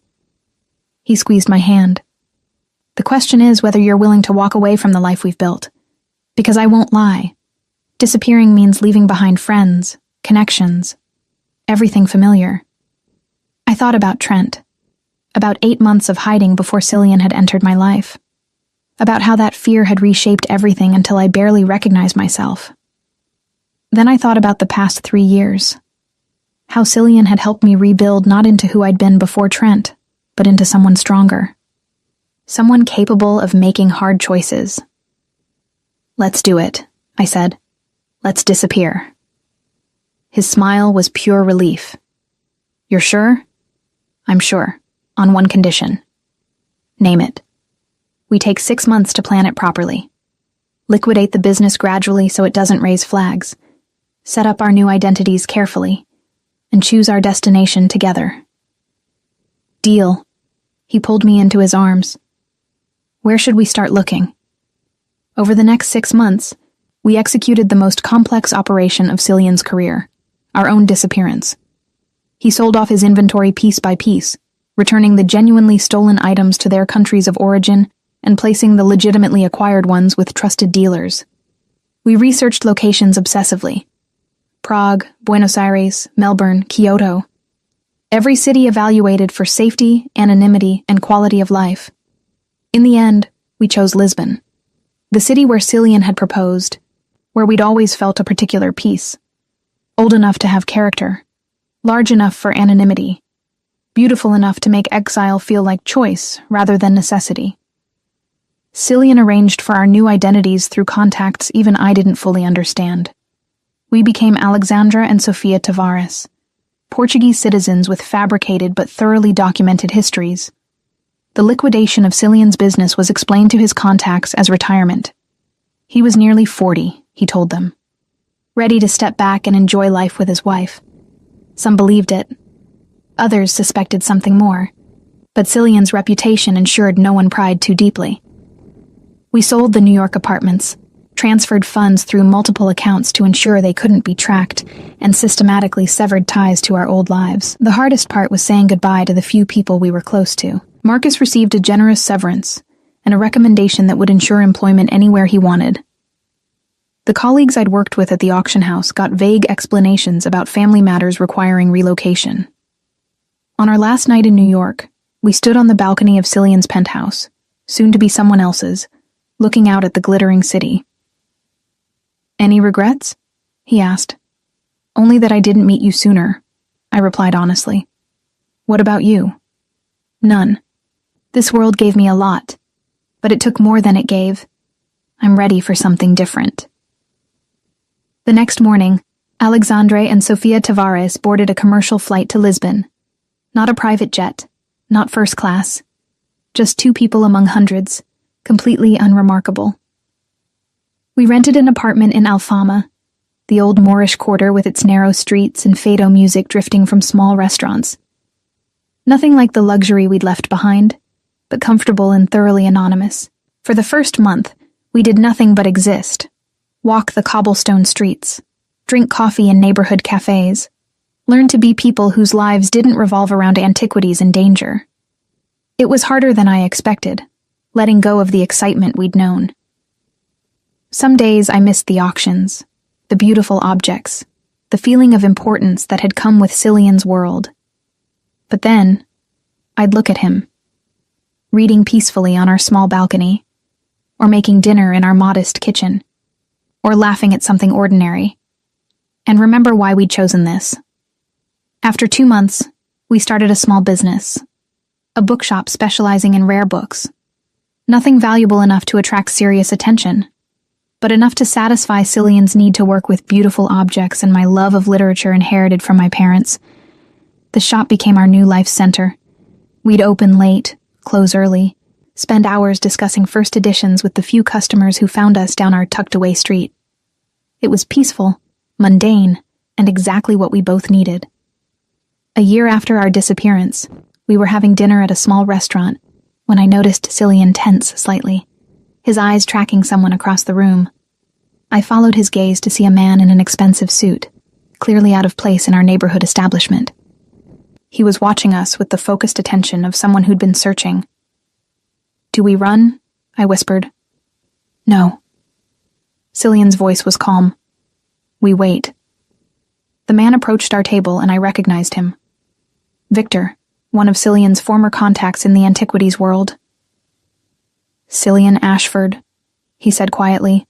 He squeezed my hand. The question is whether you're willing to walk away from the life we've built. Because I won't lie. Disappearing means leaving behind friends, connections, everything familiar. I thought about Trent. About 8 months of hiding before Cillian had entered my life. About how that fear had reshaped everything until I barely recognized myself. Then I thought about the past 3 years. How Cillian had helped me rebuild not into who I'd been before Trent, but into someone stronger. Someone capable of making hard choices. Let's do it, I said. Let's disappear. His smile was pure relief. You're sure? I'm sure, on one condition. Name it. We take 6 months to plan it properly. Liquidate the business gradually so it doesn't raise flags. Set up our new identities carefully. And choose our destination together. Deal. He pulled me into his arms. Where should we start looking? Over the next 6 months, we executed the most complex operation of Cillian's career, our own disappearance. He sold off his inventory piece by piece, returning the genuinely stolen items to their countries of origin and placing the legitimately acquired ones with trusted dealers. We researched locations obsessively. Prague, Buenos Aires, Melbourne, Kyoto. Every city evaluated for safety, anonymity, and quality of life. In the end, we chose Lisbon, the city where Cillian had proposed, where we'd always felt a particular peace. Old enough to have character, large enough for anonymity, beautiful enough to make exile feel like choice rather than necessity. Cillian arranged for our new identities through contacts even I didn't fully understand. We became Alexandra and Sofia Tavares, Portuguese citizens with fabricated but thoroughly documented histories. The liquidation of Cillian's business was explained to his contacts as retirement. He was nearly 40, he told them, ready to step back and enjoy life with his wife. Some believed it. Others suspected something more, but Cillian's reputation ensured no one pried too deeply. We sold the New York apartments, transferred funds through multiple accounts to ensure they couldn't be tracked, and systematically severed ties to our old lives. The hardest part was saying goodbye to the few people we were close to. Marcus received a generous severance and a recommendation that would ensure employment anywhere he wanted. The colleagues I'd worked with at the auction house got vague explanations about family matters requiring relocation. On our last night in New York, we stood on the balcony of Cillian's penthouse, soon to be someone else's, looking out at the glittering city. "Any regrets?" he asked. "Only that I didn't meet you sooner," I replied honestly. "What about you?" "None. This world gave me a lot, but it took more than it gave. I'm ready for something different." The next morning, Alexandre and Sofia Tavares boarded a commercial flight to Lisbon. Not a private jet, not first class. Just two people among hundreds, completely unremarkable. We rented an apartment in Alfama, the old Moorish quarter with its narrow streets and fado music drifting from small restaurants. Nothing like the luxury we'd left behind, but comfortable and thoroughly anonymous. For the first month, we did nothing but exist. Walk the cobblestone streets, drink coffee in neighborhood cafes, learn to be people whose lives didn't revolve around antiquities and danger. It was harder than I expected, letting go of the excitement we'd known. Some days I missed the auctions, the beautiful objects, the feeling of importance that had come with Cillian's world. But then, I'd look at him, reading peacefully on our small balcony, or making dinner in our modest kitchen, or laughing at something ordinary, and remember why we'd chosen this. After 2 months, we started a small business, a bookshop specializing in rare books. Nothing valuable enough to attract serious attention, but enough to satisfy Cillian's need to work with beautiful objects and my love of literature inherited from my parents. The shop became our new life center. We'd open late, close early, spend hours discussing first editions with the few customers who found us down our tucked-away street. It was peaceful, mundane, and exactly what we both needed. A year after our disappearance, we were having dinner at a small restaurant when I noticed Cillian tense slightly, his eyes tracking someone across the room. I followed his gaze to see a man in an expensive suit, clearly out of place in our neighborhood establishment. He was watching us with the focused attention of someone who'd been searching. "Do we run?" I whispered. "No." Cillian's voice was calm. "We wait." The man approached our table and I recognized him. Victor, one of Cillian's former contacts in the antiquities world. "Cillian Ashford," he said quietly.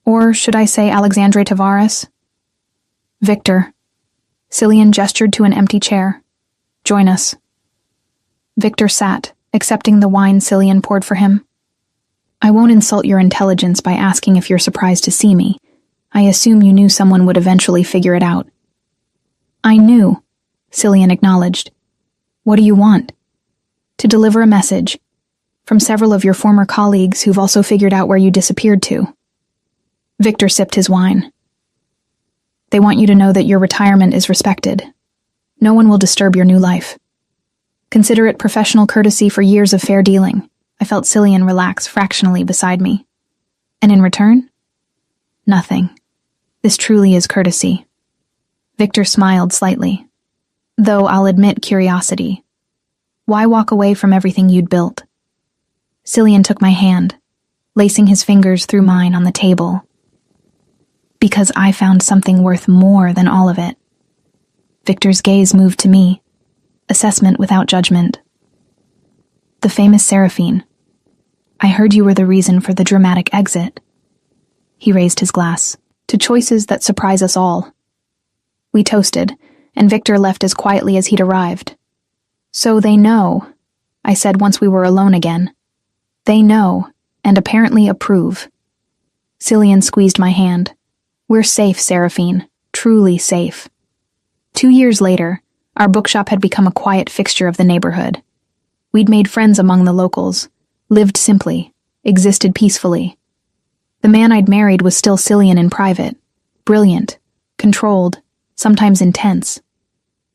"Or should I say Alexandre Tavares?" "Victor." Cillian gestured to an empty chair. "Join us." Victor sat, accepting the wine Cillian poured for him. "I won't insult your intelligence by asking if you're surprised to see me. I assume you knew someone would eventually figure it out." "I knew," Cillian acknowledged. "What do you want?" "To deliver a message. From several of your former colleagues who've also figured out where you disappeared to." Victor sipped his wine. "They want you to know that your retirement is respected. No one will disturb your new life. Consider it professional courtesy for years of fair dealing." I felt Cillian relax fractionally beside me. "And in return?" "Nothing. This truly is courtesy." Victor smiled slightly, though I'll admit curiosity. "Why walk away from everything you'd built?" Cillian took my hand, lacing his fingers through mine on the table. Because I found something worth more than all of it. Victor's gaze moved to me, assessment without judgment. The famous Seraphine. I heard you were the reason for the dramatic exit. He raised his glass, to choices that surprise us all. We toasted, and Victor left as quietly as he'd arrived. So they know, I said once we were alone again. They know, and apparently approve. Cillian squeezed my hand. We're safe, Seraphine, truly safe. 2 years later, our bookshop had become a quiet fixture of the neighborhood. We'd made friends among the locals, lived simply, existed peacefully. The man I'd married was still Cillian in private, brilliant, controlled, sometimes intense.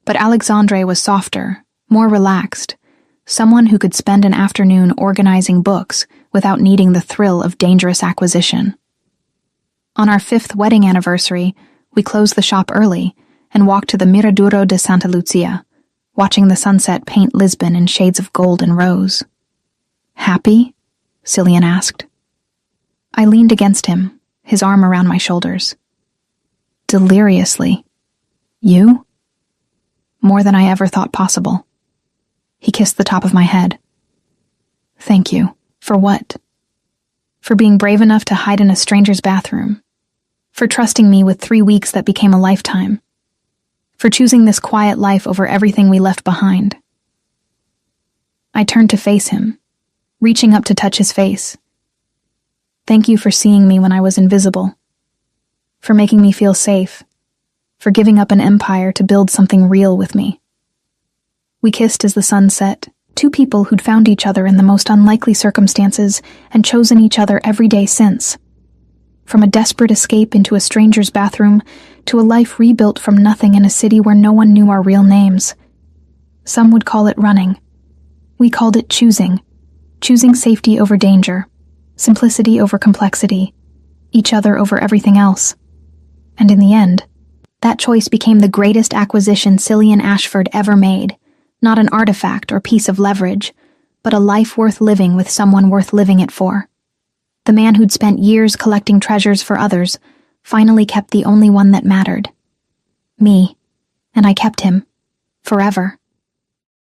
But Alexandre was softer, more relaxed, someone who could spend an afternoon organizing books without needing the thrill of dangerous acquisition. On our 5th wedding anniversary, we closed the shop early and walked to the Miraduro de Santa Lucia, watching the sunset paint Lisbon in shades of gold and rose. Happy? Cillian asked. I leaned against him, his arm around my shoulders. Deliriously. You? More than I ever thought possible. He kissed the top of my head. Thank you. For what? For being brave enough to hide in a stranger's bathroom. For trusting me with 3 weeks that became a lifetime. For choosing this quiet life over everything we left behind. I turned to face him, reaching up to touch his face. Thank you for seeing me when I was invisible. For making me feel safe. For giving up an empire to build something real with me. We kissed as the sun set, 2 people who'd found each other in the most unlikely circumstances and chosen each other every day since. From a desperate escape into a stranger's bathroom to a life rebuilt from nothing in a city where no one knew our real names. Some would call it running. We called it choosing. Choosing safety over danger, simplicity over complexity, each other over everything else. And in the end, that choice became the greatest acquisition Cillian Ashford ever made. Not an artifact or piece of leverage, but a life worth living with someone worth living it for. The man who'd spent years collecting treasures for others finally kept the only one that mattered. Me. And I kept him. Forever.